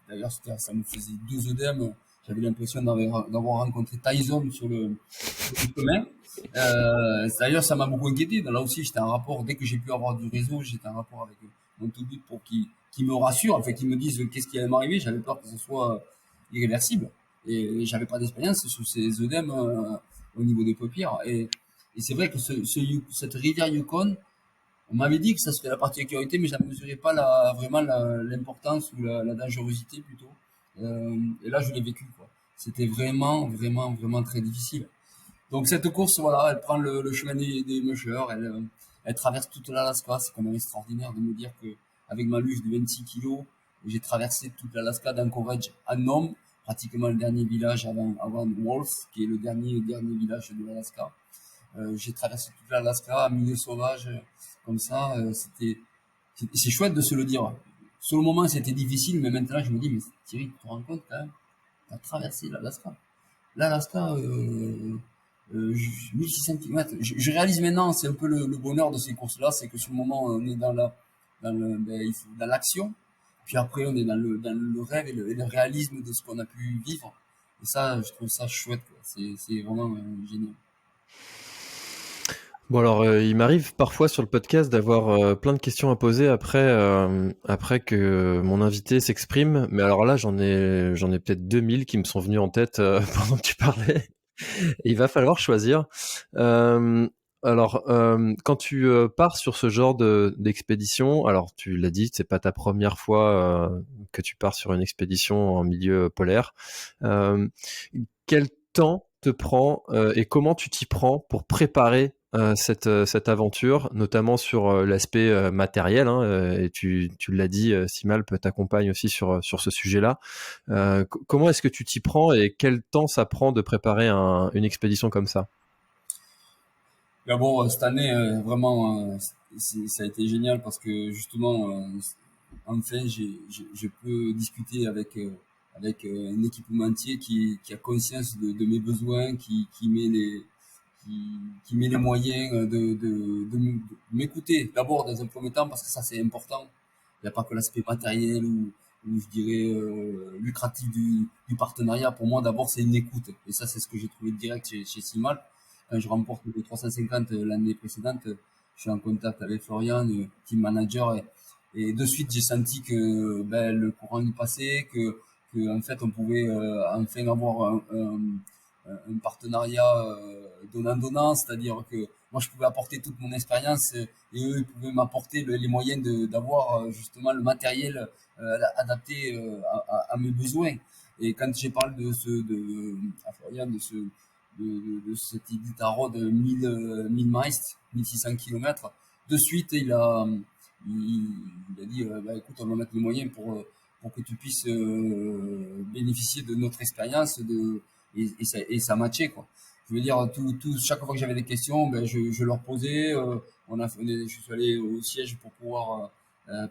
D'ailleurs ça me faisait deux œdèmes. J'avais l'impression d'avoir rencontré Tyson sur le chemin. D'ailleurs ça m'a beaucoup inquiété. Là aussi j'étais en rapport, dès que j'ai pu avoir du réseau, j'étais en rapport avec mon tout but pour qu'il me rassure, en fait, qu'ils me disent qu'est-ce qui allait m'arriver. J'avais peur que ce soit irréversible. Et j'avais pas d'expérience sur ces œdèmes au niveau des paupières. Et c'est vrai que cette rivière Yukon, on m'avait dit que ça serait la particularité, mais je ne mesurais pas vraiment l'importance ou la dangerosité plutôt. Et là, je l'ai vécu, quoi. C'était vraiment, vraiment, vraiment très difficile. Donc cette course, voilà, elle prend le chemin des mushers, elle traverse toute l'Alaska. C'est quand même extraordinaire de me dire que avec ma luge de 26 kilos, j'ai traversé toute l'Alaska d'Anchorage à Nome, pratiquement le dernier village avant Wolf, qui est le dernier village de l'Alaska. J'ai traversé toute l'Alaska, milieu sauvage, comme ça. C'est chouette de se le dire. Sur le moment, c'était difficile, mais maintenant, je me dis, mais Thierry, tu te rends compte quand même, tu as traversé l'Alaska. L'Alaska, 1600 km. Je réalise maintenant, c'est un peu le bonheur de ces courses-là, c'est que sur le moment, on est dans l'action. Puis après, on est dans le rêve et le réalisme de ce qu'on a pu vivre. Et ça, je trouve ça chouette, quoi. C'est vraiment génial. Bon alors, il m'arrive parfois sur le podcast d'avoir plein de questions à poser après que mon invité s'exprime. Mais alors là, j'en ai peut-être 2000 qui me sont venus en tête pendant que tu parlais. Et il va falloir choisir. Euh, alors, quand tu pars sur ce genre d'expédition, alors tu l'as dit, c'est pas ta première fois que tu pars sur une expédition en milieu polaire. Euh, Quel temps te prend et comment tu t'y prends pour préparer cette aventure, notamment sur l'aspect matériel, hein, et tu l'as dit, Simal t'accompagne aussi sur ce sujet-là. Comment est-ce que tu t'y prends et quel temps ça prend de préparer une expédition comme ça? Mais bon, cette année, vraiment, ça a été génial parce que justement, enfin, je peux discuter avec un équipementier qui a conscience de mes besoins, qui, qui met les moyens de m'écouter. D'abord, dans un premier temps, parce que ça, c'est important. Il n'y a pas que l'aspect matériel ou je dirais lucratif du partenariat. Pour moi, d'abord, c'est une écoute. Et ça, c'est ce que j'ai trouvé direct chez Simal. Quand je remporte le 350 l'année précédente, je suis en contact avec Florian, le team manager, et de suite, j'ai senti que ben, le courant y passait, que en fait, on pouvait enfin avoir un partenariat donnant-donnant, c'est-à-dire que moi, je pouvais apporter toute mon expérience et eux, ils pouvaient m'apporter les moyens d'avoir justement le matériel adapté à mes besoins. Et quand j'ai parlé à Florian de cet Iditarod de 1000 miles, 1600 km, de suite, il a dit bah, écoute, on va mettre les moyens pour que tu puisses bénéficier de notre expérience et ça matchait, quoi. Je veux dire, chaque fois que j'avais des questions, ben, je leur posais. Je suis allé au siège pour pouvoir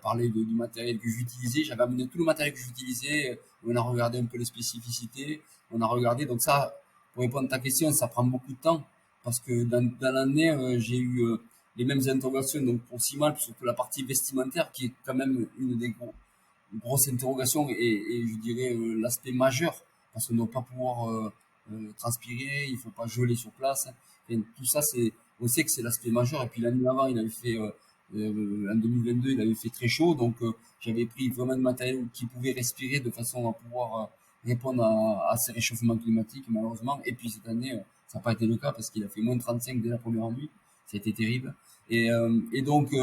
parler du matériel que j'utilisais. J'avais amené tout le matériel que j'utilisais. On a regardé un peu les spécificités. On a regardé. Donc ça, pour répondre à ta question, ça prend beaucoup de temps parce que dans l'année, j'ai eu les mêmes interrogations. Donc pour Simal, surtout la partie vestimentaire, qui est quand même une des grosses interrogations et je dirais l'aspect majeur parce qu'on ne doit pas pouvoir transpirer, il faut pas geler sur place. Et tout ça, on sait que c'est l'aspect majeur. Et puis l'année avant, il avait fait, en 2022, il avait fait très chaud, donc j'avais pris vraiment de matériel qui pouvait respirer de façon à pouvoir répondre à ces réchauffements climatiques, malheureusement. Et puis cette année, ça n'a pas été le cas parce qu'il a fait moins de 35 dès la première nuit. Ça a été terrible. Et donc,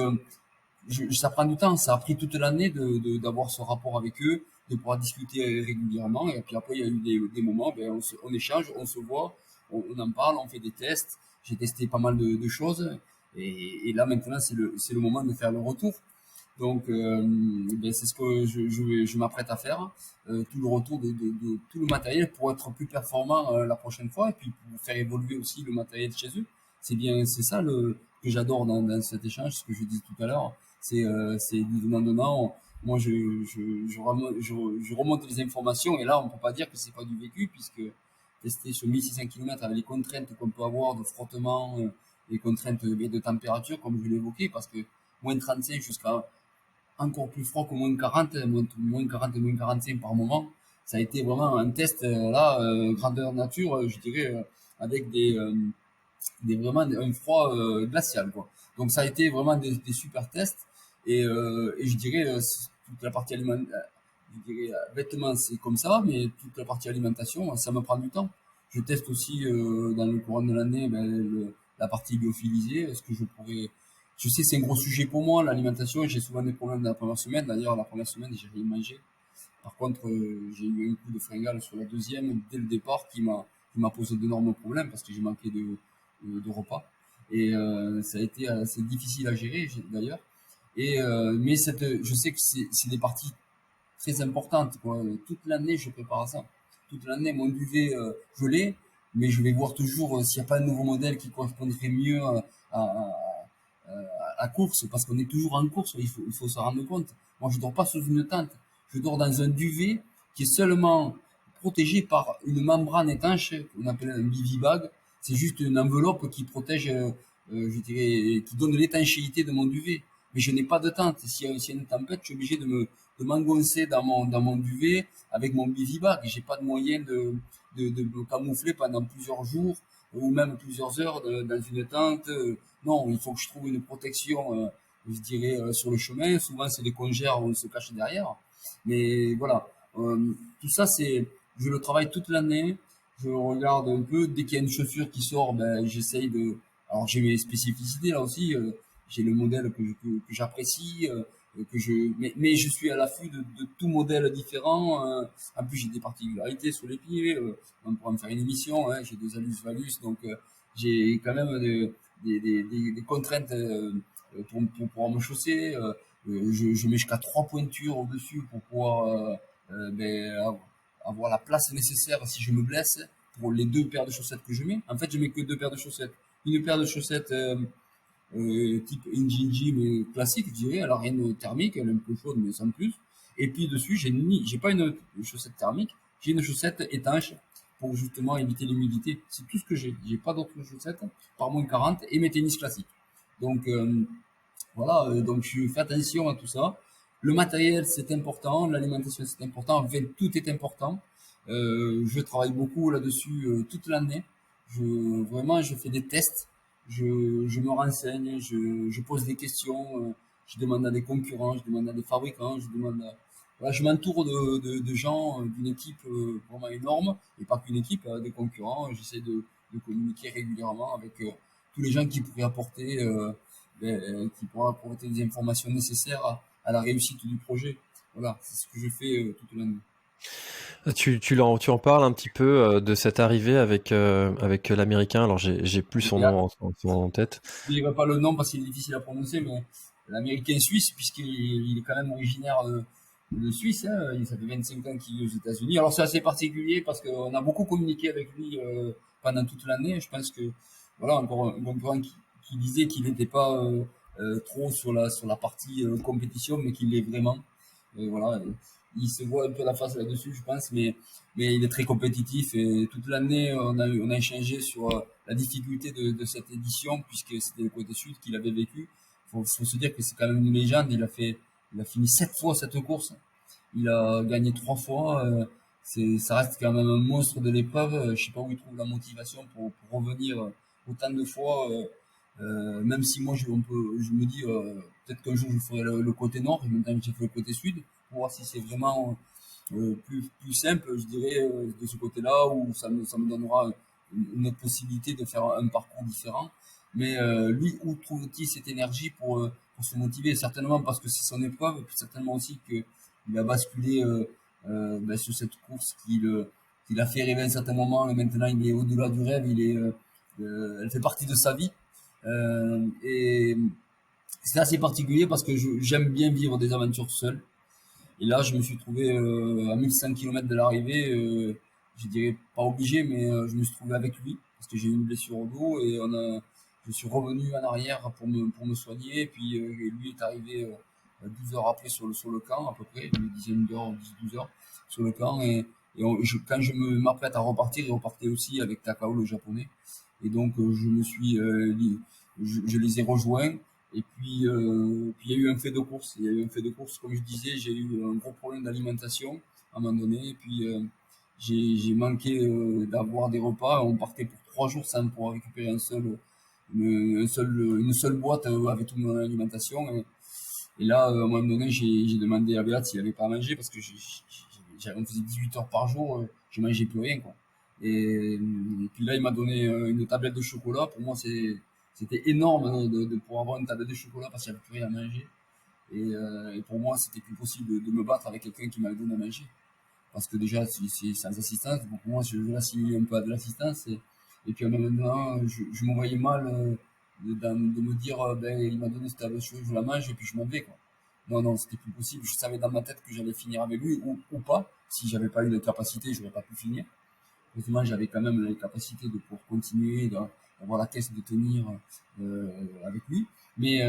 ça prend du temps. Ça a pris toute l'année d'avoir ce rapport avec eux, de pouvoir discuter régulièrement. Et puis après, il y a eu des moments, ben, on échange, on se voit, on en parle, on fait des tests. J'ai testé pas mal de choses. Et là, maintenant, c'est le moment de faire le retour. Donc, ben, c'est ce que je m'apprête à faire. Tout le retour de tout le matériel pour être plus performant la prochaine fois et puis pour faire évoluer aussi le matériel chez eux. C'est ça que j'adore dans cet échange, ce que je dis tout à l'heure. C'est du donnant-donnant. Moi, je remonte les informations et là, on peut pas dire que c'est pas du vécu puisque tester sur 1600 km avec les contraintes qu'on peut avoir de frottement, les contraintes de température, comme je l'ai évoqué, parce que moins 35 jusqu'à encore plus froid que moins 40, moins 40 et moins 45 par moment. Ça a été vraiment un test, là, grandeur nature, je dirais, avec vraiment un froid glacial, quoi. Donc ça a été vraiment des super tests. Et je dirais, toute la partie alimentaire, je dirais, vêtements, c'est comme ça, mais toute la partie alimentation, ça me prend du temps. Je teste aussi dans le courant de l'année ben, la partie lyophilisée. Est-ce que je pourrais... Je sais, c'est un gros sujet pour moi, l'alimentation. J'ai souvent des problèmes la première semaine. D'ailleurs, la première semaine, j'ai rien mangé. Par contre, j'ai eu un coup de fringale sur la deuxième, dès le départ, qui m'a posé d'énormes problèmes parce que j'ai manqué de repas. Et ça a été assez difficile à gérer, d'ailleurs. Mais je sais que c'est des parties très importantes, quoi. Toute l'année, je prépare à ça. Toute l'année, mon duvet, je l'ai, mais je vais voir toujours s'il n'y a pas un nouveau modèle qui correspondrait mieux à la course, parce qu'on est toujours en course, il faut se rendre compte. Moi, je dors pas sous une tente, je dors dans un duvet qui est seulement protégé par une membrane étanche, qu'on appelle un bivibag. C'est juste une enveloppe qui protège, je dirais, qui donne l'étanchéité de mon duvet. Mais je n'ai pas de tente. S'il y a une tempête, je suis obligé de m'engoncer dans mon duvet avec mon bivy-bag. J'ai pas de moyen de me camoufler pendant plusieurs jours ou même plusieurs heures dans une tente. Non, il faut que je trouve une protection, je dirais, sur le chemin. Souvent, c'est des congères où on se cache derrière. Mais voilà, tout ça, je le travaille toute l'année. Je regarde un peu. Dès qu'il y a une chaussure qui sort, ben, j'essaye de. Alors, j'ai mes spécificités là aussi. J'ai le modèle que j'apprécie, mais je suis à l'affût de tout modèle différent. En plus, j'ai des particularités sur les pieds. On pourra me faire une émission. Hein, j'ai des alus valus, donc j'ai quand même des contraintes pour pouvoir me chausser. Je mets jusqu'à trois pointures au-dessus pour pouvoir avoir la place nécessaire si je me blesse pour les deux paires de chaussettes que je mets. En fait, je mets que deux paires de chaussettes. Une paire de chaussettes type Injinji, mais classique, je dirais. Elle a rien de thermique, elle est un peu chaude, mais sans plus. Et puis dessus, j'ai pas une chaussette thermique, j'ai une chaussette étanche pour justement éviter l'humidité. C'est tout ce que j'ai. J'ai pas d'autres chaussettes par moins 40 et mes tennis classiques. Donc voilà, donc je fais attention à tout ça. Le matériel, c'est important, l'alimentation, c'est important, enfin, tout est important. Je travaille beaucoup là-dessus toute l'année. Vraiment, je fais des tests, je me renseigne, je pose des questions, je demande à des concurrents, je demande à des fabricants, voilà, je m'entoure de gens, d'une équipe vraiment énorme, et pas qu'une équipe, des concurrents. J'essaie de communiquer régulièrement avec tous les gens qui pourraient apporter qui pourra apporter des informations nécessaires à la réussite du projet. Voilà, c'est ce que je fais toute l'année. Tu en parles un petit peu de cette arrivée avec l'américain. Alors j'ai plus Et son là, nom en tête. je ne dirai pas le nom parce qu'il est difficile à prononcer, mais l'américain suisse, puisqu'il est quand même originaire de Suisse, hein, ça fait 25 ans qu'il est aux États-Unis. Alors c'est assez particulier parce qu'on a beaucoup communiqué avec lui pendant toute l'année. Je pense que voilà, encore un concurrent qui disait qu'il n'était pas trop sur la partie compétition, mais qu'il l'est vraiment. Et voilà, il se voit un peu la face là-dessus, je pense, mais il est très compétitif et toute l'année, on a échangé sur la difficulté de cette édition puisque c'était le côté sud qu'il avait vécu. Faut se dire que c'est quand même une légende. Il a fini 7 fois cette course. Il a gagné 3 fois. Ça reste quand même un monstre de l'épreuve. Je sais pas où il trouve la motivation pour revenir autant de fois. Même si moi, je me dis peut-être qu'un jour je ferai le côté nord. Et maintenant que j'ai fait le côté sud, pour voir si c'est vraiment plus simple, je dirais, de ce côté-là, où ça me donnera une autre possibilité de faire un parcours différent. Mais lui, où trouve-t-il cette énergie pour se motiver? Certainement parce que c'est son épreuve, et puis certainement aussi qu'il a basculé sur cette course qu'il a fait rêver à un certain moment, et maintenant il est au-delà du rêve, elle fait partie de sa vie. Et c'est assez particulier parce que j'aime bien vivre des aventures seul. Et là, je me suis trouvé à 1100 km de l'arrivée, je dirais pas obligé, mais je me suis trouvé avec lui parce que j'ai eu une blessure au dos et je suis revenu en arrière pour me soigner. Et puis lui est arrivé 12 heures après sur le camp à peu près, une dizaine d'heures, 10-12 heures sur le camp. Quand m'apprête à repartir, il repartait aussi avec Takao le japonais. Et donc je les ai rejoints. Et puis il y a eu un fait de course. Il y a eu un fait de course, comme je disais, j'ai eu un gros problème d'alimentation à un moment donné. Et puis j'ai manqué d'avoir des repas. On partait pour 3 jours sans pouvoir récupérer une seule boîte avec toute mon alimentation. Et là, à un moment donné, j'ai demandé à Béat s'il avait pas à manger parce que on faisait 18 heures par jour, je mangeais plus rien, quoi. Et puis là, il m'a donné une tablette de chocolat. Pour moi, c'était énorme de pouvoir avoir une tablette de chocolat parce qu'il n'y avait plus rien à manger. Et pour moi, c'était plus possible de me battre avec quelqu'un qui m'avait donné à manger. Parce que déjà, c'est sans assistance. Donc pour moi, je l'assimile un peu à de l'assistance. Et puis en même temps, je me voyais mal de me dire, ben, il m'a donné cette tablette de chocolat, je la mange et puis je m'en vais, quoi. Non, non, c'était plus possible. Je savais dans ma tête que j'allais finir avec lui ou pas. Si j'avais pas eu de capacité, j'aurais pas pu finir. Heureusement, j'avais quand même la capacité de pouvoir continuer, d'avoir la caisse de tenir avec lui. Mais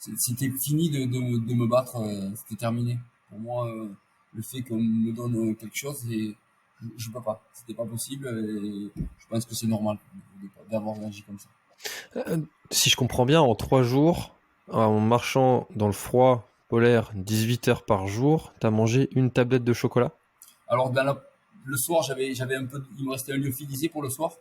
c'était fini de me battre, c'était terminé. Pour moi, le fait qu'on me donne quelque chose, je peux pas. C'était pas possible et je pense que c'est normal d'avoir réagi comme ça. Si je comprends bien, en 3 jours, en marchant dans le froid polaire 18 heures par jour, t'as mangé une tablette de chocolat? Alors le soir, j'avais un peu, il me restait un lyophilisé pour le soir,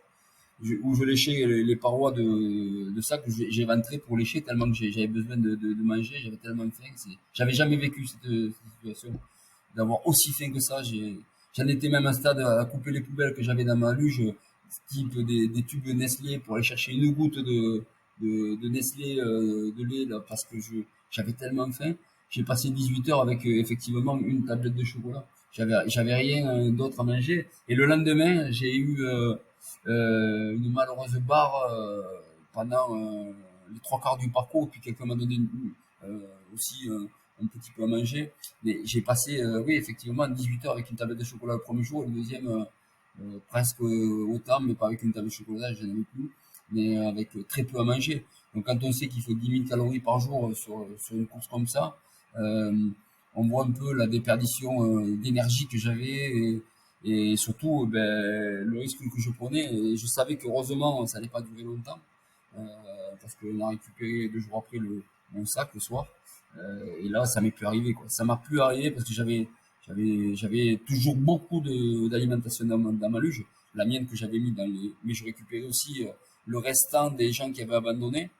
où je léchais les parois de ça que j'éventrais pour lécher tellement que j'avais besoin de manger, j'avais tellement faim. J'avais jamais vécu cette situation d'avoir aussi faim que ça. J'en étais même à un stade à couper les poubelles que j'avais dans ma luge, type des tubes Nestlé pour aller chercher une goutte de Nestlé de lait là, parce que j'avais tellement faim. J'ai passé 18 heures avec effectivement une tablette de chocolat. J'avais rien d'autre à manger. Et le lendemain, j'ai eu une malheureuse barre pendant les trois quarts du parcours. Puis quelqu'un m'a donné aussi un petit peu à manger. Mais j'ai passé, oui, effectivement, 18 heures avec une tablette de chocolat le premier jour, et le deuxième, presque autant, mais pas avec une tablette de chocolat, j'en avais plus, mais avec très peu à manger. Donc quand on sait qu'il faut 10 000 calories par jour sur une course comme ça, euh, on voit un peu la déperdition d'énergie que j'avais et surtout le risque que je prenais. Et je savais que heureusement, ça n'allait pas durer longtemps, euh, parce qu'on a récupéré 2 jours après mon sac le soir. Et là, ça m'est plus arrivé, quoi. Ça m'a plus arrivé parce que j'avais toujours beaucoup d'alimentation dans ma luge. La mienne que j'avais mis mais je récupérais aussi le restant des gens qui avaient abandonné.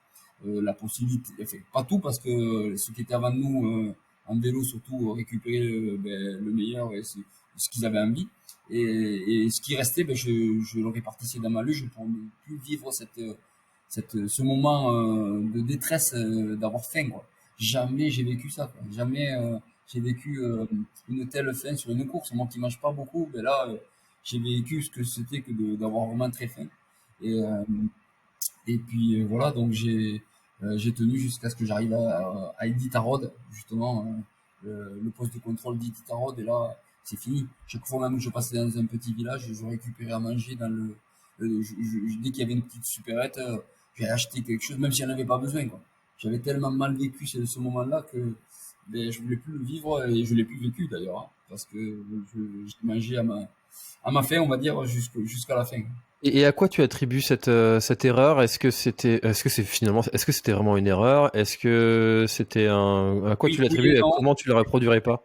La possibilité, enfin, pas tout parce que ceux qui étaient avant nous, en vélo surtout, récupéraient le meilleur et ce qu'ils avaient envie. Et ce qui restait, je le répartissais dans ma luge pour ne plus vivre ce moment de détresse d'avoir faim, quoi. Jamais j'ai vécu ça, quoi. Jamais j'ai vécu une telle faim sur une course. Moi qui mange pas beaucoup, ben là, j'ai vécu ce que c'était que d'avoir vraiment très faim. Et, euh, et puis voilà, donc j'ai tenu jusqu'à ce que j'arrive à Iditarod, justement, le poste de contrôle d'Iditarod. Et là, c'est fini. Chaque fois même que je passais dans un petit village, je récupérais à manger dans dès qu'il y avait une petite supérette, j'ai acheté quelque chose, même si j'en avais pas besoin, quoi. J'avais tellement mal vécu ce moment-là que ben, je voulais plus le vivre et je l'ai plus vécu d'ailleurs, hein, parce que je mangeais à ma faim, on va dire, jusqu'à la fin. Et à quoi tu attribues cette erreur? Est-ce que c'était vraiment une erreur? Est-ce que c'était à quoi tu Oui, oui et l'attribues et non. comment tu le reproduirais pas?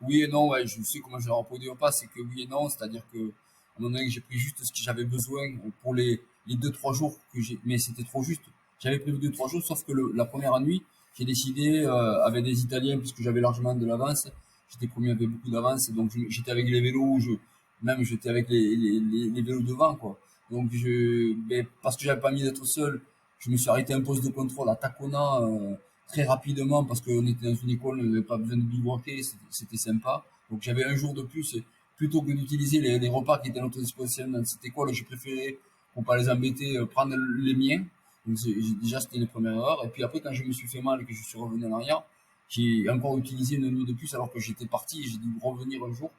Oui et non, ouais, je sais comment je le reproduire pas, c'est que oui et non, c'est-à-dire que à un moment donné, j'ai pris juste ce que j'avais besoin pour les 2 3 jours que j'ai, mais c'était trop juste. J'avais prévu 2 3 jours, sauf que la première nuit, j'ai décidé, avec des Italiens, puisque j'avais largement de l'avance, j'étais premier avec beaucoup d'avance, donc j'étais avec les vélos, même j'étais avec les vélos devant, quoi. Donc parce que j'avais pas envie d'être seul, je me suis arrêté à un poste de contrôle à Tacona, très rapidement parce qu'on était dans une école, on n'avait pas besoin de bivouaquer, c'était sympa. Donc j'avais un jour de plus. Et plutôt que d'utiliser les repas qui étaient à notre disposition dans cette école, j'ai préféré, pour pas les embêter, prendre les miens. Donc déjà c'était une première erreur. Et puis après, quand je me suis fait mal et que je suis revenu en arrière, j'ai encore utilisé une nuit de plus alors que j'étais parti et j'ai dû revenir un jour.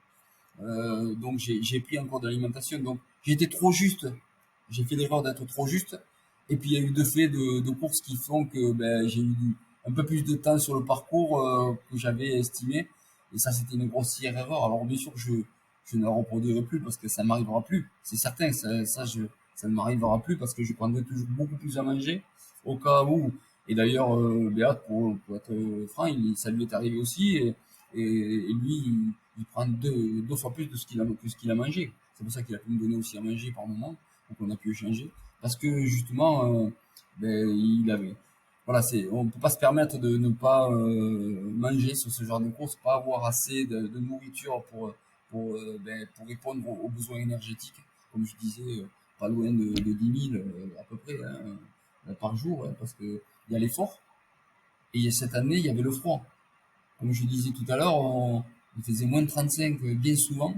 Donc j'ai pris encore de l'alimentation. Donc j'ai été trop juste. J'ai fait l'erreur d'être trop juste. Et puis il y a eu deux faits de courses qui font que ben, j'ai eu un peu plus de temps sur le parcours que j'avais estimé. Et ça, c'était une grossière erreur. Alors bien sûr que je ne la reproduirai plus parce que ça m'arrivera plus. C'est certain, ça ne m'arrivera plus parce que je prendrai toujours beaucoup plus à manger au cas où. Et d'ailleurs, Béat, pour être franc, ça lui est arrivé aussi. Et lui, il prend deux fois plus de ce qu'il a mangé. C'est pour ça qu'il a pu me donner aussi à manger par moment. Donc on a pu échanger. Parce que justement, il avait. Voilà, on peut pas se permettre de ne pas manger sur ce genre de course, pas avoir assez de nourriture pour répondre aux besoins énergétiques. Comme je disais, pas loin de 10 000 à peu près, hein, par jour, hein, parce que il y a l'effort. Et cette année, il y avait le froid. Comme je disais tout à l'heure, il faisait moins de 35 bien souvent.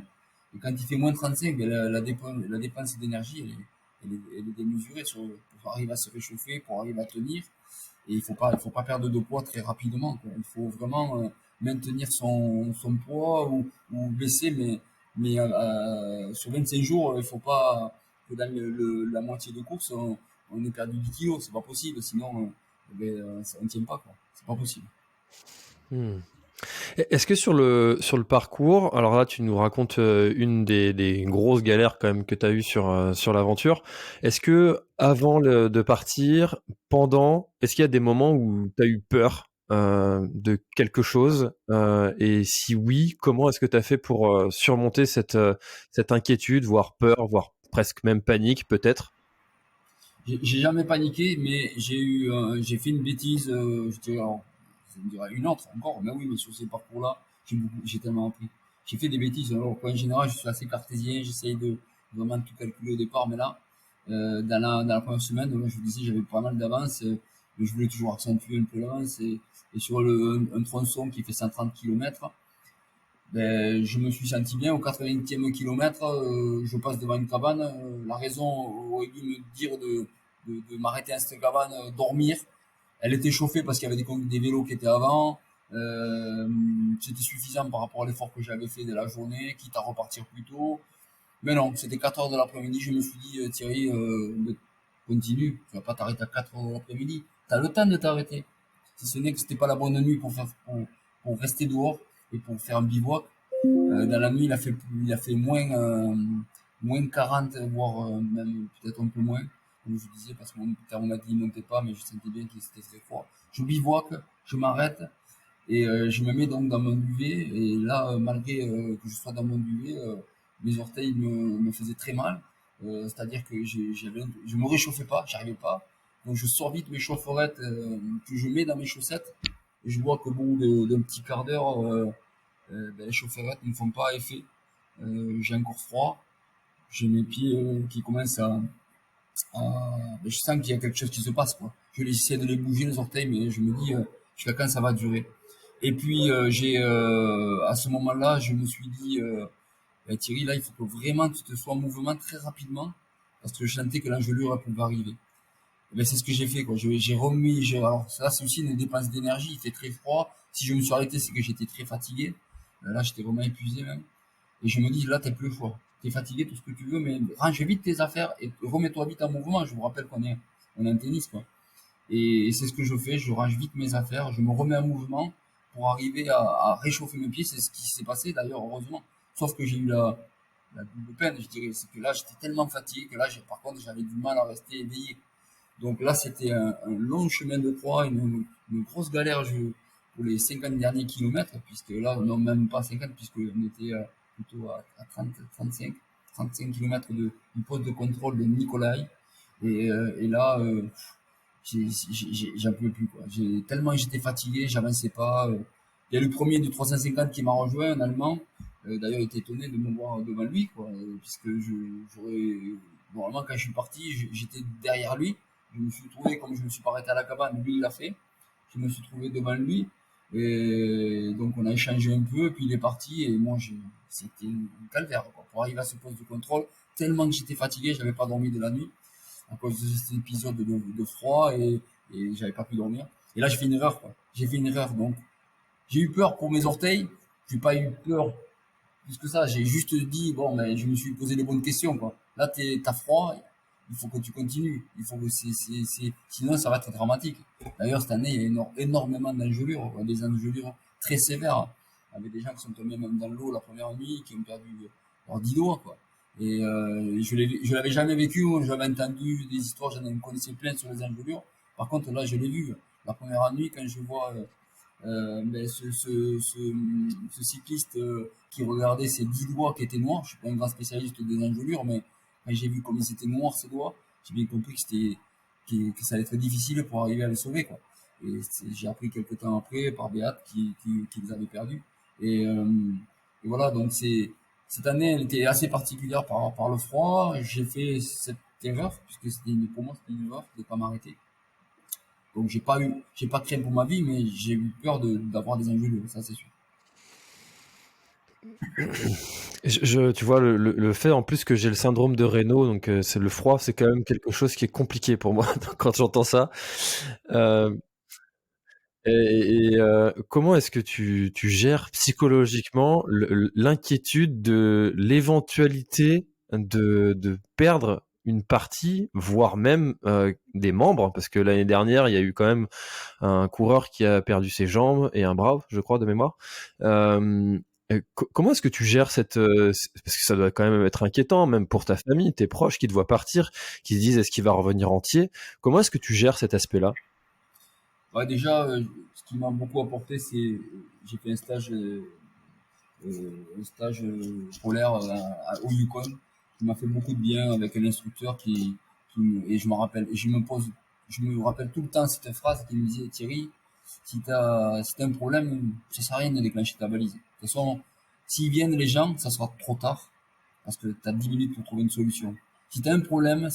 Et quand il fait moins de 35, ben, la dépense d'énergie, elle est démesurée pour arriver à se réchauffer, pour arriver à tenir. Et il faut pas perdre de poids très rapidement, quoi. Il faut vraiment maintenir son poids ou baisser, mais sur 25 jours, il faut pas que dans la moitié de course, on ait perdu 10 kilos. C'est pas possible, sinon ça ne tient pas, quoi. C'est pas possible. Hmm. Est-ce que sur le parcours, alors là tu nous racontes une des grosses galères quand même que tu as eues sur l'aventure. Est-ce que avant de partir, pendant, est-ce qu'il y a des moments où tu as eu peur? de quelque chose? Et si oui, comment est-ce que tu as fait pour surmonter cette inquiétude, voire peur, voire presque même panique peut-être? J'ai jamais paniqué, mais j'ai fait une bêtise, je dirais, alors, ça me dirait une autre encore, mais oui, mais sur ces parcours-là, j'ai tellement appris. J'ai fait des bêtises, alors qu'en général, je suis assez cartésien, j'essaye de vraiment tout calculer au départ, mais là, dans la première semaine, je vous disais, j'avais pas mal d'avance, mais je voulais toujours accentuer un peu l'avance, et sur un tronçon qui fait 130 km, ben, je me suis senti bien au 80e kilomètre, je passe devant une cabane. La raison aurait dû me dire de m'arrêter à cette cabane, dormir. Elle était chauffée parce qu'il y avait des vélos qui étaient avant. Euh, C'était suffisant par rapport à l'effort que j'avais fait de la journée, quitte à repartir plus tôt. Mais non, c'était 4 heures de l'après-midi. Je me suis dit, Thierry, continue. Tu vas pas t'arrêter à 4 heures de l'après-midi. Tu as le temps de t'arrêter. Si ce n'est que c'était pas la bonne nuit pour rester dehors et pour faire un bivouac. Dans la nuit, il a fait moins 40, voire même peut-être un peu moins, comme je disais, parce que mon thermomètre ne montait pas, mais je sentais bien qu'il était très froid. Je bivouac, je m'arrête et je me mets donc dans mon duvet. Et là, malgré que je sois dans mon duvet, mes orteils me faisaient très mal. C'est-à-dire que je me réchauffais pas, j'arrivais pas. Donc je sors vite mes chaufferettes que je mets dans mes chaussettes. Et je vois qu'au bout d'un petit quart d'heure, ben, les chaufferettes ne me font pas effet. J'ai encore froid. J'ai mes pieds qui commencent ben, je sens qu'il y a quelque chose qui se passe, quoi. Je essaie de les bouger, les orteils, mais je me dis jusqu'à quand ça va durer. Et puis, à ce moment-là, je me suis dit, ben, Thierry, là, il faut que vraiment tu te sois en mouvement très rapidement, parce que je sentais que l'engelure pouvait arriver. Et ben, c'est ce que j'ai fait, quoi. J'ai remis, alors ça, c'est aussi une dépense d'énergie. Il fait très froid. Si je me suis arrêté, c'est que j'étais très fatigué. Là, j'étais vraiment épuisé même. Et je me dis, là, t'as plus le choix. T'es fatigué, tout ce que tu veux, mais range vite tes affaires et remets-toi vite en mouvement. Je vous rappelle qu'on est en tennis, quoi. Et c'est ce que je fais. Je range vite mes affaires. Je me remets en mouvement pour arriver à réchauffer mes pieds. C'est ce qui s'est passé, d'ailleurs, heureusement. Sauf que j'ai eu la double peine, je dirais. C'est que là, j'étais tellement fatigué que là, par contre, j'avais du mal à rester éveillé. Donc là, c'était un long chemin de croix, une grosse galère pour les 50 derniers kilomètres, puisque là, non, même pas 50, puisqu'on était plutôt à 30, 35 kilomètres du poste de contrôle de Nikolai. Et là, j'en pouvais plus, quoi. Tellement j'étais fatigué, j'avançais pas. Il y a le premier du 350 qui m'a rejoint, un Allemand. D'ailleurs, il était étonné de me voir devant lui, quoi, puisque j'aurais, normalement, quand je suis parti, j'étais derrière lui. Je me suis trouvé, comme je me suis pas arrêté à la cabane, lui il l'a fait. Je me suis trouvé devant lui. Et donc on a échangé un peu, puis il est parti. Et moi, c'était un calvaire, quoi, pour arriver à ce poste de contrôle. Tellement que j'étais fatigué, j'avais pas dormi de la nuit à cause de cet épisode de froid et j'avais pas pu dormir. Et là, j'ai fait une erreur, quoi. J'ai fait une erreur, donc j'ai eu peur pour mes orteils. J'ai pas eu peur plus que ça. J'ai juste dit, bon, mais je me suis posé les bonnes questions, quoi. Là, t'as froid, il faut que tu continues. Il faut que sinon ça va être dramatique. D'ailleurs, cette année, il y a énormément d'engelures, des engelures très sévères. Il y avait des gens qui sont tombés même dans l'eau la première nuit, qui ont perdu leurs 10 doigts, quoi. Et je l'avais jamais vécu, moi, j'avais entendu des histoires, j'en connaissais plein sur les engelures. Par contre, là, je l'ai vu. La première nuit, quand je vois ben, ce cycliste qui regardait ses 10 doigts qui étaient noirs. Je suis pas un grand spécialiste des engelures, mais quand j'ai vu comme ils étaient noirs ces doigts, j'ai bien compris que ça allait être difficile pour arriver à les sauver, quoi. Et j'ai appris quelques temps après par Béat qui les avait perdus. Et, euh, et voilà, donc cette année, elle était assez particulière par le froid. J'ai fait cette erreur, puisque pour moi, c'était une erreur de ne pas m'arrêter. Donc j'ai pas craint pour ma vie, mais j'ai eu peur d'avoir des engelures, ça c'est sûr. Tu vois, le fait en plus que j'ai le syndrome de Raynaud, donc c'est le froid, c'est quand même quelque chose qui est compliqué pour moi quand j'entends ça. Euh, comment est-ce que tu gères psychologiquement l'inquiétude de l'éventualité de perdre une partie, voire même des membres, parce que l'année dernière, il y a eu quand même un coureur qui a perdu ses jambes et un bras, je crois, de mémoire. Euh, Comment est-ce que tu gères parce que ça doit quand même être inquiétant, même pour ta famille, tes proches qui te voient partir, qui se disent est-ce qu'il va revenir entier? Comment est-ce que tu gères cet aspect-là? Ouais, déjà, ce qui m'a beaucoup apporté, c'est j'ai fait un stage polaire au Yukon qui m'a fait beaucoup de bien avec un instructeur et je me rappelle et je me rappelle tout le temps cette phrase qui me disait Thierry, si t'as un problème, ça sert à rien de déclencher ta valise. De toute façon, s'ils viennent les gens, ça sera trop tard parce que tu as 10 minutes pour trouver une solution. Si tu as un problème,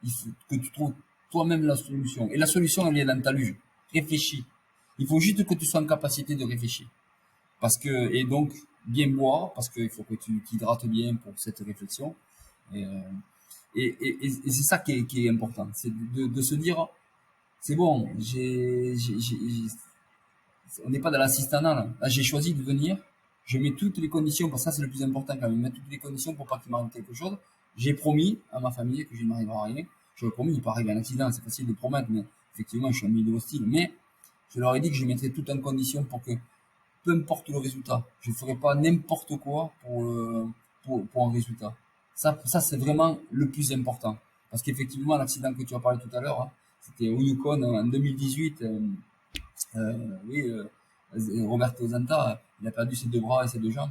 il faut que tu trouves toi-même la solution. Et la solution, elle est dans ta luge. Réfléchis. Il faut juste que tu sois en capacité de réfléchir. Et donc, bien boire, parce qu'il faut que tu t'hydrates bien pour cette réflexion. Et, euh, et c'est ça qui est important. C'est de se dire, c'est bon, on n'est pas dans l'assistanat là. Là, j'ai choisi de venir. Je mets toutes les conditions, parce que ça c'est le plus important quand même, mettre toutes les conditions pour pas qu'il m'arrive quelque chose. J'ai promis à ma famille que je ne m'arrivera rien. Je leur ai promis, il peut arriver un accident, c'est facile de promettre, mais effectivement je suis un milieu hostile. Mais je leur ai dit que je mettrais tout en condition pour que, peu importe le résultat, je ne ferai pas n'importe quoi pour un résultat. Ça c'est vraiment le plus important. Parce qu'effectivement, l'accident que tu as parlé tout à l'heure, hein, c'était au Yukon en 2018. Oui, Roberto Zanta, il a perdu ses deux bras et ses deux jambes.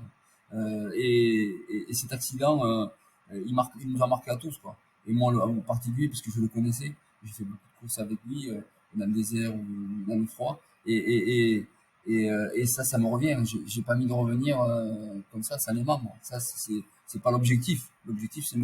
Et cet accident, il nous a marqué à tous, quoi. Et moi, en particulier, parce que je le connaissais, j'ai fait beaucoup de courses avec lui, dans le désert ou dans le froid. Et ça me revient. J'ai pas mis de revenir comme ça les membres. Ça, c'est pas l'objectif. L'objectif, c'est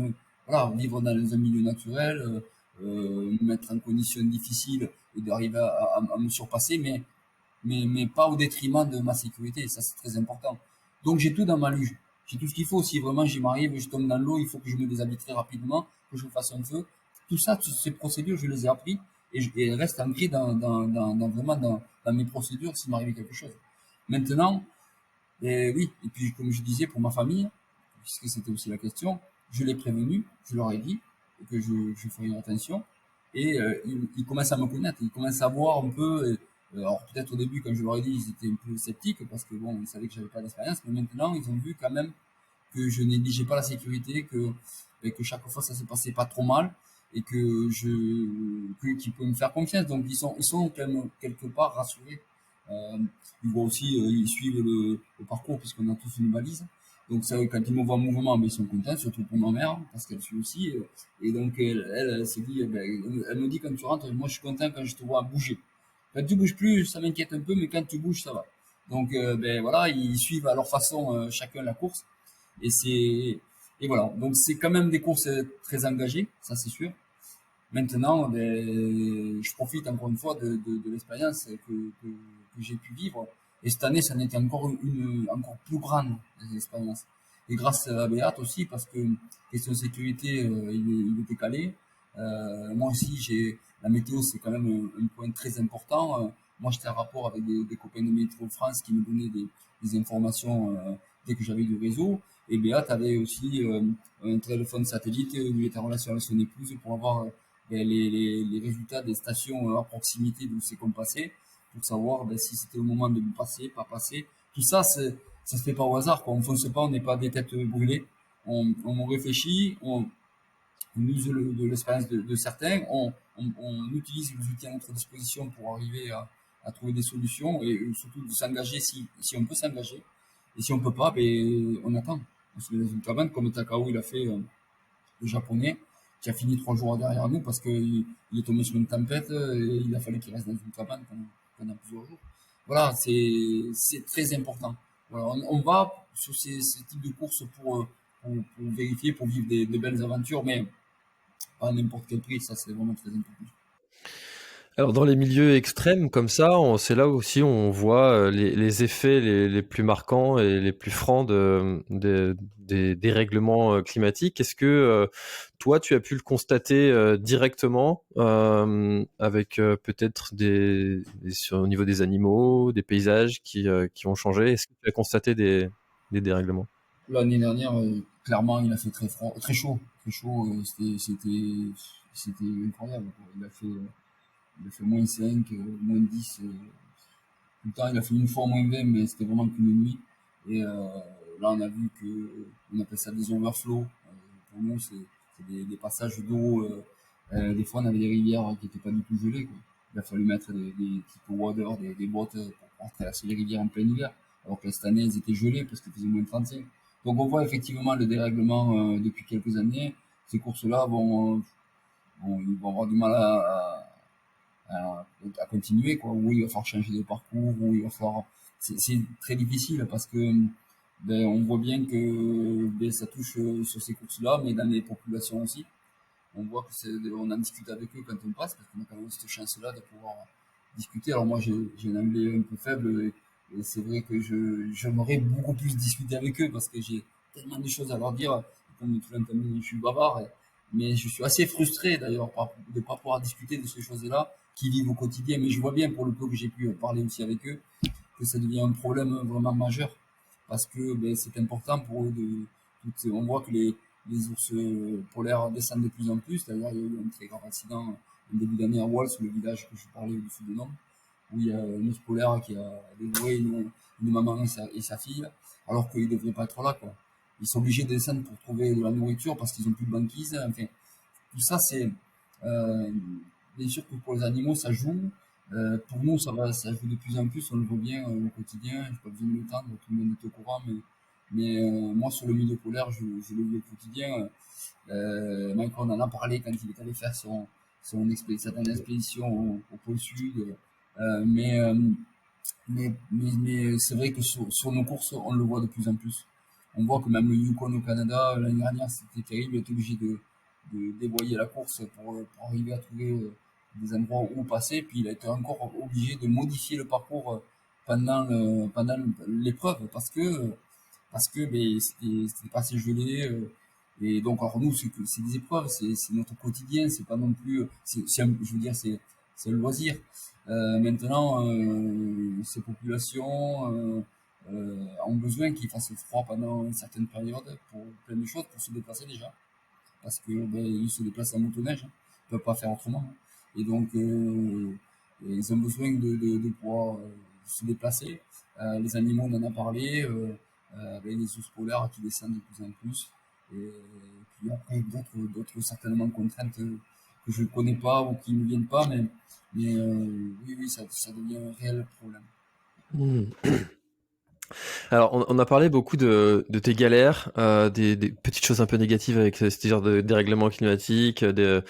voilà, vivre dans un milieu naturel, me mettre en conditions difficiles et d'arriver à me surpasser, mais pas au détriment de ma sécurité. Ça, c'est très important. Donc, j'ai tout dans ma luge. J'ai tout ce qu'il faut. Si vraiment j'y m'arrive, je tombe dans l'eau, il faut que je me déshabille très rapidement, que je fasse un feu. Tout ça, toutes ces procédures, je les ai appris et elles restent ancrées vraiment dans mes procédures s'il m'arrivait quelque chose. Maintenant, oui, et puis comme je disais pour ma famille, puisque c'était aussi la question, je l'ai prévenu, je leur ai dit que je ferais attention, et ils commencent à me connaître, ils commencent à voir un peu, alors peut-être au début quand je leur ai dit, ils étaient un peu sceptiques parce que bon, ils savaient que j'avais pas d'expérience, mais maintenant ils ont vu quand même que je négligeais pas la sécurité, que chaque fois ça se passait pas trop mal et qu'ils peuvent me faire confiance. Donc ils sont quand même quelque part rassurés. Euh, ils voient aussi, ils suivent le parcours puisqu'on a tous une valise. Donc ça, quand ils me voient en mouvement, ben, ils sont contents, surtout pour ma mère parce qu'elle suit aussi. Et donc elle se dit, ben, elle me dit quand tu rentres, moi je suis content quand je te vois bouger. Quand tu bouges plus, ça m'inquiète un peu, mais quand tu bouges, ça va. Donc ben voilà, ils suivent à leur façon chacun la course. Et c'est et voilà. Donc c'est quand même des courses très engagées, ça c'est sûr. Maintenant, ben, je profite encore une fois de l'expérience que j'ai pu vivre. Et cette année, ça en était encore plus grande expérience. Et grâce à Béat aussi, parce que question de sécurité, il était calé. Moi aussi, la météo, c'est quand même un point très important. Moi, j'étais en rapport avec des copains de Météo France qui me donnaient des informations dès que j'avais du réseau. Et Béat avait aussi un téléphone satellite où il était en relation avec son épouse pour avoir ben, les résultats des stations à proximité d'où c'est qu'on passait, pour savoir ben, si c'était le moment de passer, pas passer. Tout ça, ça se fait pas au hasard, quoi. On fonce pas, on n'est pas des têtes brûlées. On réfléchit, on use de l'expérience de certains, on utilise les outils à notre disposition pour arriver à trouver des solutions et surtout de s'engager si on peut s'engager. Et si on peut pas, ben, on attend. On se met dans une cabane comme Takao il a fait le japonais, qui a fini 3 jours derrière nous parce qu'il est tombé sur une tempête et il a fallu qu'il reste dans une cabane pendant plusieurs jours. Voilà, c'est très important. Voilà, on va sur ces types de courses pour vérifier, pour vivre des belles aventures, mais pas à n'importe quel prix, ça c'est vraiment très important. Alors dans les milieux extrêmes comme ça, c'est là aussi où on voit les effets les plus marquants et les plus francs des dérèglements climatiques. Est-ce que toi, tu as pu le constater directement avec peut-être au niveau des animaux, des paysages qui ont changé? Est-ce que tu as constaté des dérèglements? L'année dernière, clairement, il a fait très froid, très chaud. C'était incroyable, quoi. Il a fait -5, -10. Tout le temps, il a fait une fois -20, mais c'était vraiment qu'une nuit. Et là, on a vu on appelle ça des overflows. Pour nous, c'est des passages d'eau. Des fois, on avait des rivières qui n'étaient pas du tout gelées, quoi. il a fallu mettre des types water, des bottes pour pouvoir traverser les rivières en plein hiver. Alors que cette année, elles étaient gelées parce qu'il faisait moins 35. Donc on voit effectivement le dérèglement depuis quelques années. Ces courses-là ils vont avoir du mal à continuer, quoi. Où il va falloir changer de parcours, où il va falloir. C'est très difficile parce que on voit bien que ça touche sur ces courses-là, mais dans les populations aussi. On voit on en discute avec eux quand on passe, parce qu'on a quand même cette chance-là de pouvoir discuter. Alors moi, j'ai un anglais un peu faible, et c'est vrai que j'aimerais beaucoup plus discuter avec eux, parce que j'ai tellement de choses à leur dire. Comme tu l'as entendu, je suis bavard, mais je suis assez frustré d'ailleurs de ne pas pouvoir discuter de ces choses-là qui vivent au quotidien. Mais je vois bien, pour le peu que j'ai pu parler aussi avec eux, que ça devient un problème vraiment majeur, parce que c'est important pour eux on voit que les ours polaires descendent de plus en plus. D'ailleurs, il y a eu un très grave accident au début d'année à Wals, le village que je parlais au-dessus de Nantes, où il y a un ours polaire qui a dévoré une maman et sa fille, alors qu'ils ne devraient pas être là, quoi. Ils sont obligés de descendre pour trouver de la nourriture parce qu'ils n'ont plus de banquise. Enfin, tout ça, euh, bien sûr que pour les animaux, ça joue. Pour nous, ça joue de plus en plus. On le voit bien au quotidien. Je pas besoin de l'étendre, tout le monde est au courant. Mais moi, sur le milieu polaire, je le vis au quotidien. Mike, on en a parlé quand il est allé faire certaine expédition au pôle Sud. Euh, mais, euh, mais c'est vrai que sur nos courses, on le voit de plus en plus. On voit que même le Yukon au Canada, l'année dernière, c'était terrible. Il était obligé de dévoyer la course pour arriver à trouver des endroits où passer. Puis il a été encore obligé de modifier le parcours pendant l'épreuve parce que c'était pas assez gelé. Et donc, alors nous, c'est des épreuves, c'est notre quotidien, c'est pas non plus, je veux dire, c'est le loisir. Maintenant, ces populations ont besoin qu'il fasse froid pendant une certaine période pour plein de choses, pour se déplacer déjà, parce que ils se déplacent en motoneige, hein. Ils peuvent pas faire autrement, hein. Et donc, ils ont besoin de pouvoir se déplacer. Les animaux, on en a parlé, avec les ours polaires qui descendent de plus en plus. Et puis après, d'autres certainement contraintes que je ne connais pas ou qui ne me viennent pas, mais oui, oui, ça devient un réel problème. Hmm. Alors, on a parlé beaucoup de tes galères, des petites choses un peu négatives avec ce genre de dérèglement climatique, de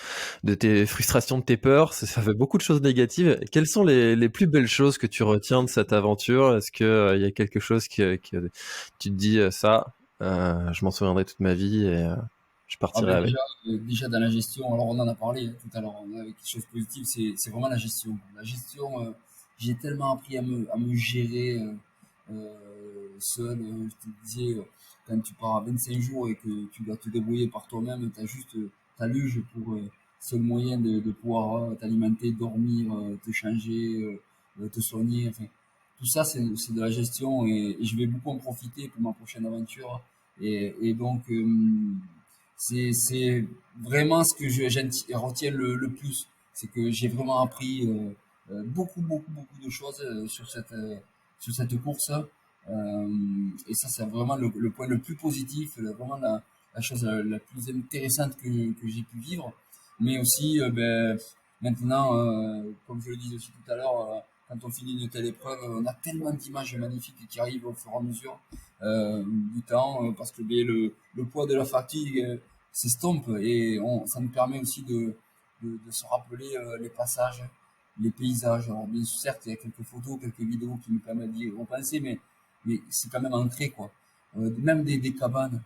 tes frustrations, de tes peurs. Ça fait beaucoup de choses négatives. Quelles sont les plus belles choses que tu retiens de cette aventure? Est-ce que il y a quelque chose que tu te dis je m'en souviendrai toute ma vie et je Ah partirai ben avec. déjà dans la gestion, alors on en a parlé tout à l'heure, on avait quelque chose de positif, c'est vraiment la gestion. La gestion, j'ai tellement appris à me gérer seul. Je te disais, quand tu pars à 25 jours et que tu dois te débrouiller par toi-même, tu as juste ta luge pour seul moyen de pouvoir t'alimenter, dormir, te changer, te soigner. Enfin, tout ça, c'est de la gestion et je vais beaucoup en profiter pour ma prochaine aventure. Et donc, c'est vraiment ce que retiens le plus. C'est que j'ai vraiment appris beaucoup, beaucoup, beaucoup de choses sur cette course. Et ça, c'est vraiment le point le plus positif, vraiment la chose la plus intéressante que j'ai pu vivre. Mais aussi, maintenant, comme je le disais aussi tout à l'heure, quand on finit une telle épreuve, on a tellement d'images magnifiques qui arrivent au fur et à mesure du temps, parce que le poids de la fatigue s'estompe et ça nous permet aussi de se rappeler les passages, les paysages. Alors bien sûr, certes, il y a quelques photos, quelques vidéos qui nous permettent d'y repenser, mais c'est quand même ancré, quoi. Même des cabanes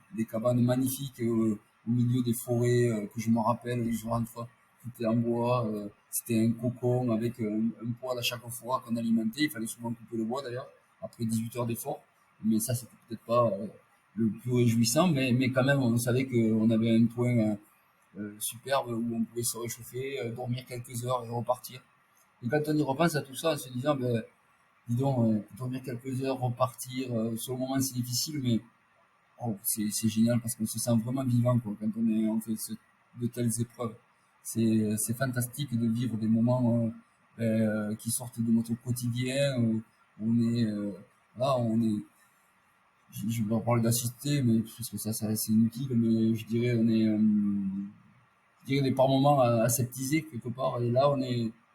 magnifiques au milieu des forêts que je me rappelle, je rentre fois, tout est en bois, c'était un cocon avec un poêle à chaque fois qu'on alimentait, il fallait souvent couper le bois d'ailleurs, après 18 heures d'effort, mais ça c'était peut-être pas le plus réjouissant, mais quand même on savait qu'on avait un point superbe où on pouvait se réchauffer, dormir quelques heures et repartir. Et quand on y repense à tout ça, en se disant, dis donc, dormir quelques heures, repartir, sur le moment c'est difficile, mais oh, c'est génial parce qu'on se sent vraiment vivant, quoi, quand on fait de telles épreuves. C'est fantastique de vivre des moments qui sortent de notre quotidien, où on est, là, je vais en parler d'assister, mais parce que ça c'est inutile, mais je dirais on est, je dirais, on est par moments aseptisé quelque part, et là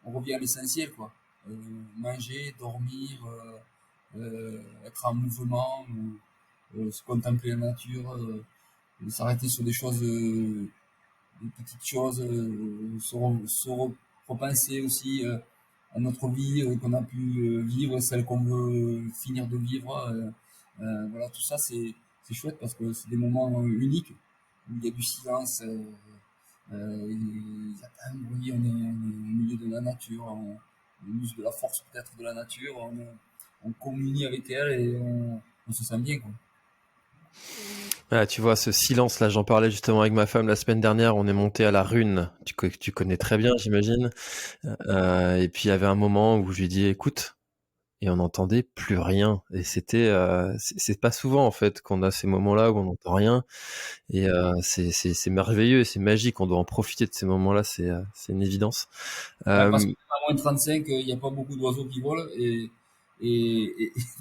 on revient à l'essentiel, quoi. Manger, dormir, être en mouvement, se contempler la nature, s'arrêter sur des choses, des petites choses, repenser aussi à notre vie qu'on a pu vivre, celle qu'on veut finir de vivre. Voilà, tout ça, c'est chouette parce que c'est des moments uniques où il y a du silence, il n'y a pas un bruit, on est au milieu de la nature, on use de la force peut-être de la nature, on communie avec elle et on se sent bien, quoi. Ah, tu vois, ce silence-là, j'en parlais justement avec ma femme la semaine dernière. On est monté à la Rune. Tu connais très bien, j'imagine. Et puis il y avait un moment où je lui ai dit, écoute, et on n'entendait plus rien. Et c'est pas souvent en fait qu'on a ces moments-là où on n'entend rien. Et c'est merveilleux, et c'est magique. On doit en profiter de ces moments-là. C'est une évidence. Ouais, parce Euh, qu'à moins de 35, il n'y a pas beaucoup d'oiseaux qui volent et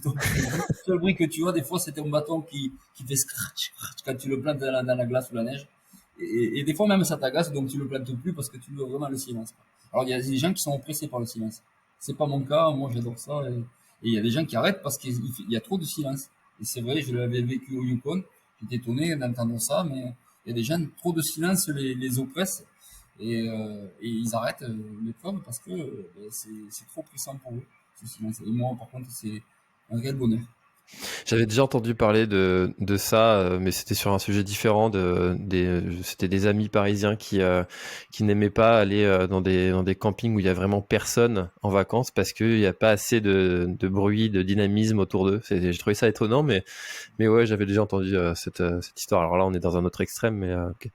donc le seul bruit que tu as des fois c'est ton bâton qui fait scratch, scratch quand tu le plantes dans la glace ou la neige et des fois même ça t'agace donc tu le plantes plus parce que tu veux vraiment le silence. Alors il y a des gens qui sont oppressés par le silence. C'est pas mon cas, moi j'adore ça et il y a des gens qui arrêtent parce qu'il y a trop de silence. Et c'est vrai, je l'avais vécu au Yukon, j'étais étonné d'entendre ça, mais il y a des gens, trop de silence les oppresse et ils arrêtent l'épreuve parce que c'est trop puissant pour eux, ce silence. Et moi, par contre, c'est un réel bonheur. J'avais déjà entendu parler de ça, mais c'était sur un sujet différent. C'était des amis parisiens qui n'aimaient pas aller dans des campings où il y a vraiment personne en vacances parce qu'il n'y a pas assez de bruit, de dynamisme autour d'eux. J'ai trouvé ça étonnant, mais ouais, j'avais déjà entendu cette histoire. Alors là, on est dans un autre extrême, mais ok.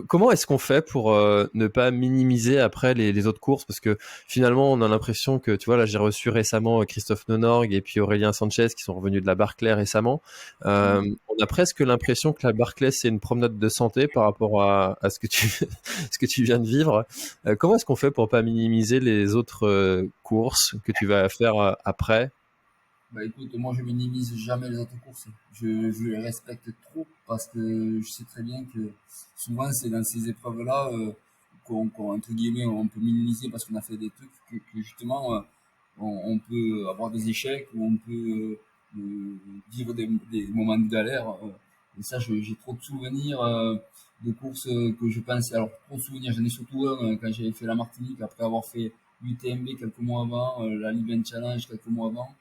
Comment est-ce qu'on fait pour ne pas minimiser après les autres courses? Parce que finalement, on a l'impression que, tu vois, là, j'ai reçu récemment Christophe Nonorgue et puis Aurélien Sanchez qui sont revenus de la Barclay récemment. On a presque l'impression que la Barclay, c'est une promenade de santé par rapport à ce que ce que tu viens de vivre. Comment est-ce qu'on fait pour pas minimiser les autres courses que tu vas faire après? Bah écoute, moi je minimise jamais les autres courses. Je les respecte trop parce que je sais très bien que souvent c'est dans ces épreuves-là entre guillemets, on peut minimiser parce qu'on a fait des trucs que justement on peut avoir des échecs ou on peut vivre des moments de galère. Et ça, j'ai trop de souvenirs de courses que je pense. Alors, trop de souvenirs, j'en ai surtout un quand j'avais fait la Martinique après avoir fait l'UTMB quelques mois avant, la Libyen Challenge quelques mois avant.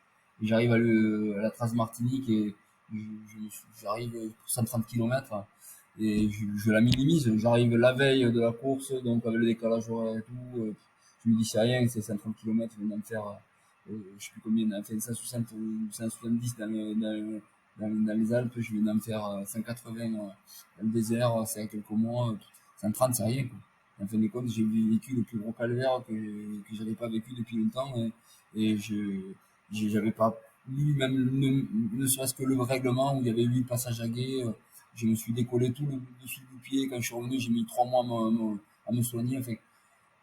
J'arrive à la Trace Martinique et j'arrive pour 130 km et je la minimise. J'arrive la veille de la course, donc avec le décalage horaire et tout. Je me dis c'est rien, c'est 130 km, je vais en faire, je sais plus combien, on a fait 160 ou 170 dans les Alpes, je vais en faire 180 dans le désert, c'est à quelques mois. 130, c'est rien, quoi. En fin de compte, j'ai vécu le plus gros calvaire que j'avais pas vécu depuis longtemps et j'avais pas lu même ne serait-ce que le règlement où il y avait 8 passages à gué. Je me suis décollé tout le dessus du pied. Quand je suis revenu, j'ai mis 3 mois à me soigner. Enfin,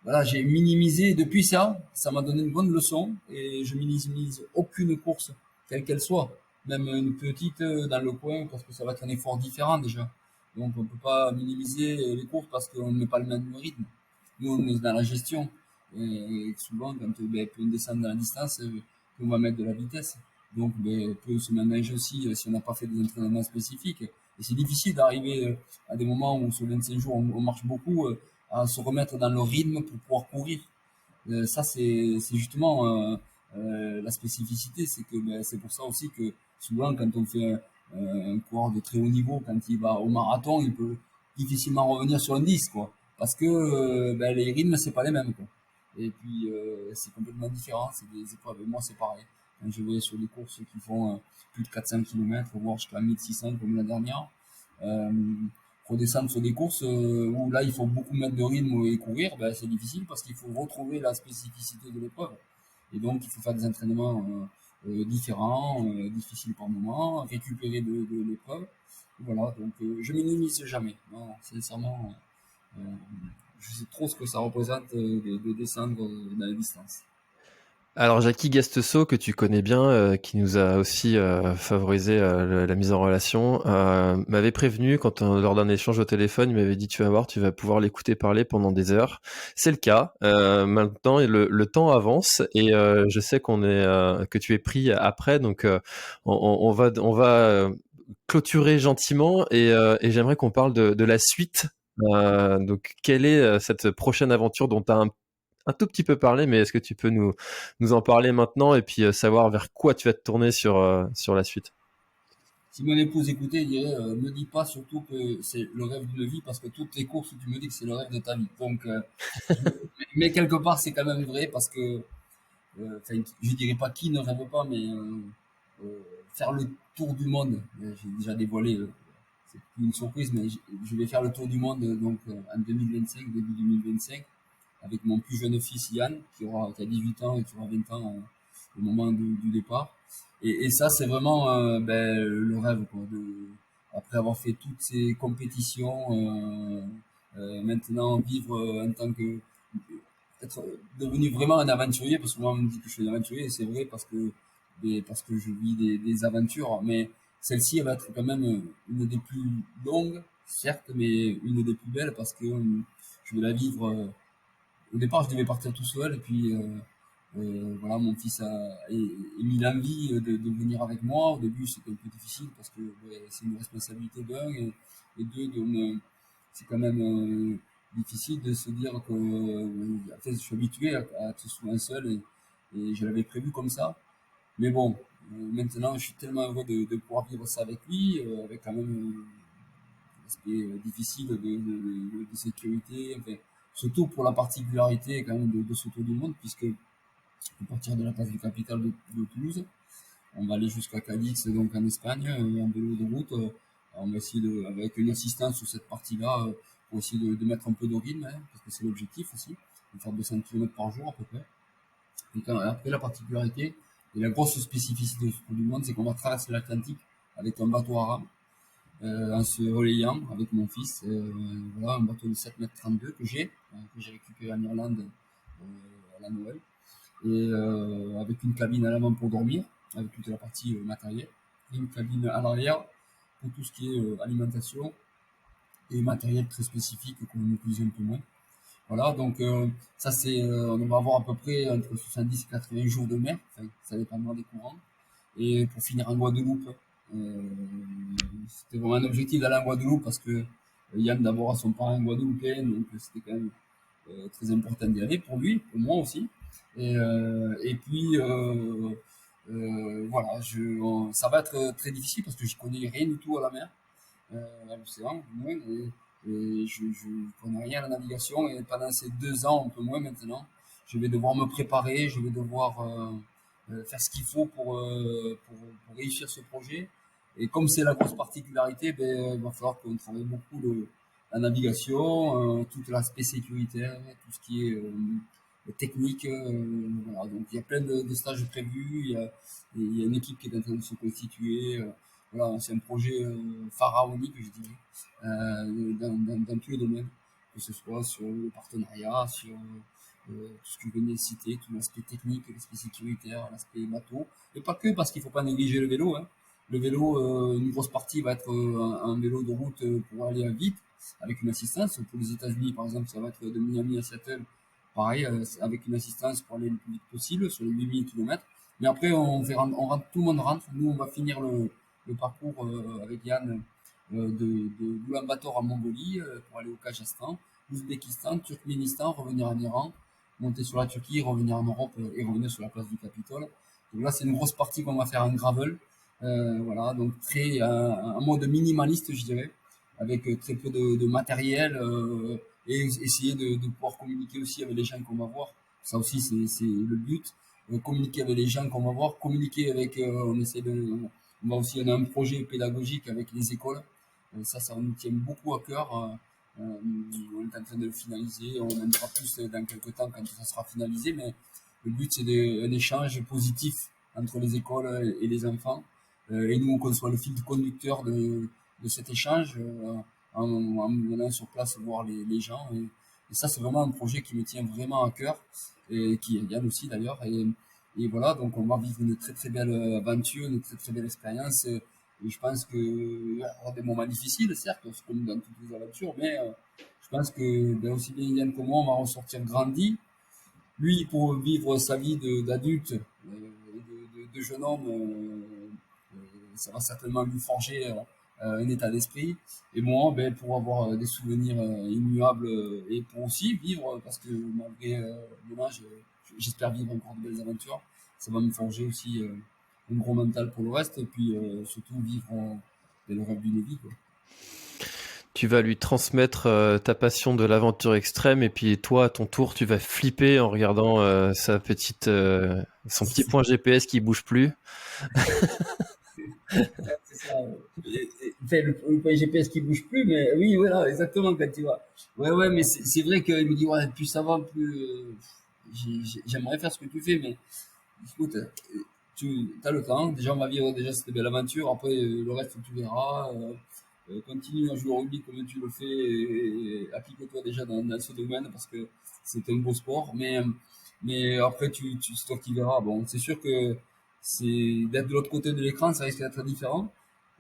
voilà, j'ai minimisé. Depuis ça, ça m'a donné une bonne leçon et je minimise aucune course, quelle qu'elle soit. Même une petite dans le coin, parce que ça va être un effort différent déjà. Donc on peut pas minimiser les courses parce qu'on ne met pas le même rythme. Nous, on est dans la gestion. Et souvent, quand on descend dans la distance, on va mettre de la vitesse. Donc, on peut se ménager aussi si on n'a pas fait des entraînements spécifiques. Et c'est difficile d'arriver à des moments où sur 25 jours, on marche beaucoup, à se remettre dans le rythme pour pouvoir courir. Ça, c'est justement la spécificité. C'est que c'est pour ça aussi que souvent, quand on fait un coureur de très haut niveau, quand il va au marathon, il peut difficilement revenir sur un 10, quoi. Parce que les rythmes, c'est pas les mêmes, quoi. Et puis, c'est complètement différent. C'est des épreuves. Et moi, c'est pareil. Quand je vais sur des courses qui font plus de 400 km, voire jusqu'à 1600 comme la dernière, euh, redescendre sur des courses où là il faut beaucoup mettre de rythme et courir, ben, c'est difficile parce qu'il faut retrouver la spécificité de l'épreuve. Et donc il faut faire des entraînements différents, difficiles par moment, récupérer de l'épreuve. Voilà, donc je minimise jamais. Non, sincèrement, je sais trop ce que ça représente de descendre dans les distances. Alors Jackie Guestesso, que tu connais bien, qui nous a aussi favorisé la mise en relation, m'avait prévenu lors d'un échange au téléphone, il m'avait dit tu vas voir, tu vas pouvoir l'écouter parler pendant des heures. C'est le cas. Maintenant, le temps avance et je sais que tu es pris après, donc on va clôturer gentiment et j'aimerais qu'on parle de la suite. Donc, quelle est cette prochaine aventure dont tu as un tout petit peu parlé, mais est-ce que tu peux nous en parler maintenant et puis savoir vers quoi tu vas te tourner sur la suite? Si mon épouse écoutait, elle dirait, me dis pas surtout que c'est le rêve d'une vie, parce que toutes les courses, tu me dis que c'est le rêve de ta vie. Donc, mais quelque part, c'est quand même vrai, parce que, enfin, je dirais pas qui ne rêve pas, mais euh, faire le tour du monde, j'ai déjà dévoilé, c'est plus une surprise, mais je vais faire le tour du monde donc en 2025, début 2025, avec mon plus jeune fils Yann, qui a 18 ans et qui aura 20 ans au moment du départ. Et ça, c'est vraiment ben, le rêve, quoi, après avoir fait toutes ces compétitions, maintenant vivre en tant que être devenu vraiment un aventurier, parce que moi on me dit que je suis un aventurier, et c'est vrai parce que je vis des aventures, mais celle-ci elle va être quand même une des plus longues, certes, mais une des plus belles, parce que je vais la vivre. Au départ, je devais partir tout seul, et puis voilà, mon fils a émis l'envie de venir avec moi. Au début, c'était un peu difficile parce que ouais, c'est une responsabilité d'un, et deux, c'est quand même difficile de se dire que en fait, je suis habitué à être souvent seul, et je l'avais prévu comme ça. Mais bon, maintenant, je suis tellement heureux de pouvoir vivre ça avec lui, avec quand même aspect difficile de sécurité, enfin, surtout pour la particularité quand même de ce tour du monde, puisque à partir de la place du capitale de Toulouse, on va aller jusqu'à Cadix, donc en Espagne, en vélo de route. On va essayer avec une assistance sur cette partie-là, pour essayer de mettre un peu de rythme, hein, parce que c'est l'objectif aussi, de faire 200 km par jour à peu près. Donc, après, la particularité et la grosse spécificité de ce tour du monde, c'est qu'on va traverser l'Atlantique avec un bateau à rame, en se relayant avec mon fils. Voilà, un bateau de 7,32 m que j'ai récupéré en Irlande à la Noël. Et avec une cabine à l'avant pour dormir, avec toute la partie matérielle, et une cabine à l'arrière pour tout ce qui est alimentation et matériel très spécifique qu'on utilise un peu moins. Voilà, donc ça c'est, on va avoir à peu près entre 70 et 80 jours de mer, enfin, ça dépendra des courants. Et pour finir en Guadeloupe, euh, c'était vraiment un objectif d'aller en Guadeloupe, parce que Yann d'abord a son parent guadeloupéen, donc c'était quand même très important d'y aller pour lui, pour moi aussi. Et puis voilà, ça va être très difficile parce que je connais rien du tout à la mer, à l'océan, du moins, et je connais rien à la navigation. Et pendant ces 2 ans, un peu moins maintenant, je vais devoir me préparer, je vais devoir faire ce qu'il faut pour réussir ce projet. Et comme c'est la grosse particularité, ben, il va falloir qu'on travaille beaucoup la navigation, tout l'aspect sécuritaire, tout ce qui est technique. Voilà. Donc il y a plein de stages prévus, il y a une équipe qui est en train de se constituer. Voilà, c'est un projet pharaonique, je dirais, dans tous les domaines, que ce soit sur le partenariat, sur tout ce que je venais de citer, tout l'aspect technique, l'aspect sécuritaire, l'aspect bateau. Et pas que, parce qu'il ne faut pas négliger le vélo, hein. Le vélo, une grosse partie va être un vélo de route pour aller vite, avec une assistance. Pour les États-Unis, par exemple, ça va être de Miami à Seattle, pareil, avec une assistance pour aller le plus vite possible, sur les 8000 km. Mais après, tout le monde rentre. Nous, on va finir le parcours avec Yann de Ulaanbaatar en Mongolie, pour aller au Kazakhstan, l'Ouzbékistan, Turkménistan, revenir en Iran, monter sur la Turquie, revenir en Europe, et revenir sur la place du Capitole. Donc là, c'est une grosse partie qu'on va faire en gravel. Voilà, donc un mode minimaliste, je dirais, avec très peu de matériel, et essayer de pouvoir communiquer aussi avec les gens qu'on va voir. Ça aussi, c'est le but. Communiquer avec les gens qu'on va voir, communiquer avec, on va aussi, on a un projet pédagogique avec les écoles. Ça nous tient beaucoup à cœur. On est en train de le finaliser. On en fera plus dans quelques temps quand ça sera finalisé. Mais le but, c'est un échange positif entre les écoles et les enfants. Et nous, qu'on soit le fil conducteur de cet échange, en venant sur place voir les gens. Et ça, c'est vraiment un projet qui me tient vraiment à cœur, et qui Yann aussi d'ailleurs. Et voilà, donc on va vivre une très très belle aventure, une très très belle expérience. Et je pense que il y aura des moments difficiles, certes, comme dans toutes les aventures, mais je pense que ben, aussi bien Yann que moi, on va ressortir grandi. Lui, pour vivre sa vie d'adulte, de jeune homme, ça va certainement lui forger un état d'esprit. Et moi, ben, pour avoir des souvenirs immuables et pour aussi vivre, parce que malgré mon âge, j'espère vivre encore de belles aventures. Ça va me forger aussi un gros mental pour le reste et puis surtout vivre le rêve d'une vie, quoi. Tu vas lui transmettre ta passion de l'aventure extrême et puis toi, à ton tour, tu vas flipper en regardant son petit point GPS qui bouge plus. C'est ça. Fait le point GPS qui bouge plus, mais oui, voilà, exactement, quand tu vois. Ouais, ouais, mais c'est vrai qu'il me dit, ouais, plus ça va, plus j'aimerais faire ce que tu fais, mais écoute, tu as le temps. Déjà, on va vivre déjà cette belle aventure. Après, le reste, tu verras. Continue à jouer au rugby comme tu le fais et applique-toi déjà dans ce domaine parce que c'est un beau sport. Mais après, c'est toi qui verras. Bon, c'est sûr que c'est d'être de l'autre côté de l'écran, ça risque d'être différent.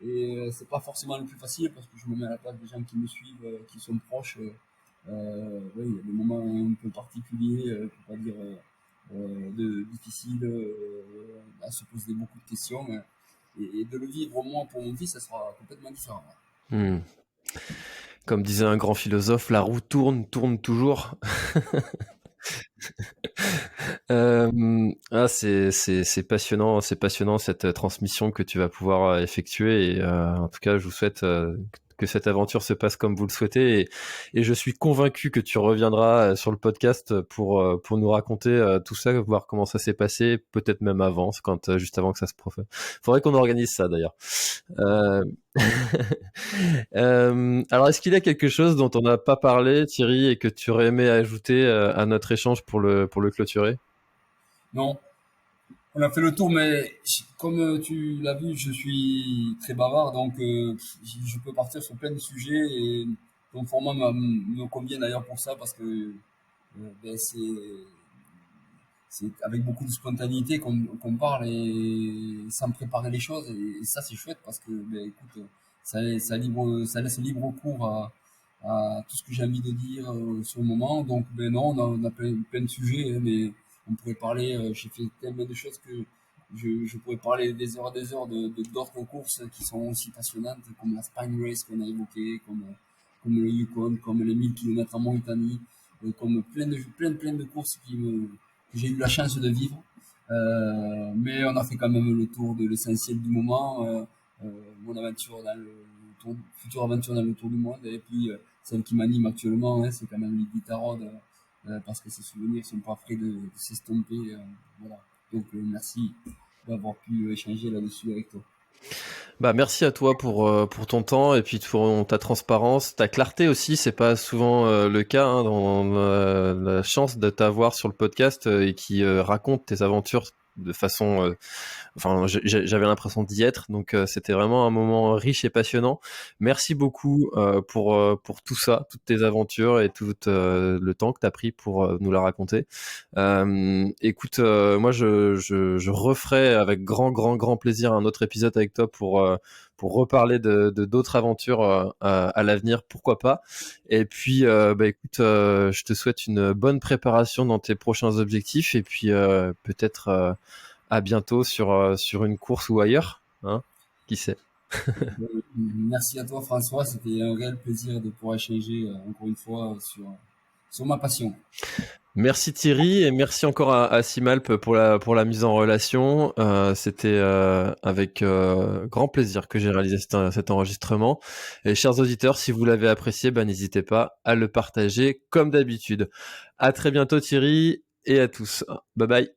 Et c'est pas forcément le plus facile parce que je me mets à la place des gens qui me suivent, qui sont proches. Ouais, il y a des moments un peu particuliers, pour pas dire difficiles, à se poser beaucoup de questions. Et de le vivre, moi, pour mon fils, ça sera complètement différent. Hmm. Comme disait un grand philosophe, la roue tourne, tourne toujours. C'est passionnant, cette transmission que tu vas pouvoir effectuer. Et en tout cas, je vous souhaite que cette aventure se passe comme vous le souhaitez. Et je suis convaincu que tu reviendras sur le podcast pour nous raconter tout ça, voir comment ça s'est passé, peut-être même avant, juste avant que ça se professe. Faudrait qu'on organise ça d'ailleurs. Euh... alors, est-ce qu'il y a quelque chose dont on n'a pas parlé, Thierry, et que tu aurais aimé ajouter à notre échange pour le clôturer? Non, on a fait le tour, mais comme tu l'as vu, je suis très bavard, donc je peux partir sur plein de sujets et ton format me convient d'ailleurs pour ça parce que ben, c'est avec beaucoup de spontanéité qu'on parle et sans préparer les choses et ça c'est chouette parce que ben, écoute, ça laisse libre cours à tout ce que j'ai envie de dire sur le moment. Donc ben non, on a plein de sujets, hein, mais on pourrait parler, j'ai fait tellement de choses que je pourrais parler des heures d'autres courses qui sont aussi passionnantes, comme la Spine Race qu'on a évoqué, comme le Yukon, comme les 1000 km en Mauritanie, comme plein de courses que j'ai eu la chance de vivre. Mais on a fait quand même le tour de l'essentiel du moment, mon aventure future aventure dans le tour du monde, et puis celle qui m'anime actuellement, hein, c'est quand même les Guitarod, parce que ces souvenirs sont pas prêts de s'estomper. Voilà. Donc merci d'avoir pu échanger là-dessus avec toi. Bah, merci à toi pour ton temps et puis pour ta transparence, ta clarté aussi. C'est pas souvent le cas, hein, dans la chance de t'avoir sur le podcast et qui raconte tes aventures de façon enfin j'avais l'impression d'y être, donc c'était vraiment un moment riche et passionnant. Merci beaucoup pour tout ça, toutes tes aventures et tout le temps que tu as pris pour nous la raconter. Écoute, moi je referai avec grand plaisir un autre épisode avec toi pour reparler de d'autres aventures à l'avenir, pourquoi pas. Et puis bah écoute, je te souhaite une bonne préparation dans tes prochains objectifs et puis peut-être à bientôt sur une course ou ailleurs, hein, qui sait. Merci à toi François, c'était un réel plaisir de pouvoir échanger encore une fois sur ma passion. Merci Thierry et merci encore à Simalp pour la mise en relation. C'était avec grand plaisir que j'ai réalisé cet enregistrement. Et chers auditeurs, si vous l'avez apprécié, n'hésitez pas à le partager comme d'habitude. À très bientôt Thierry et à tous. Bye bye.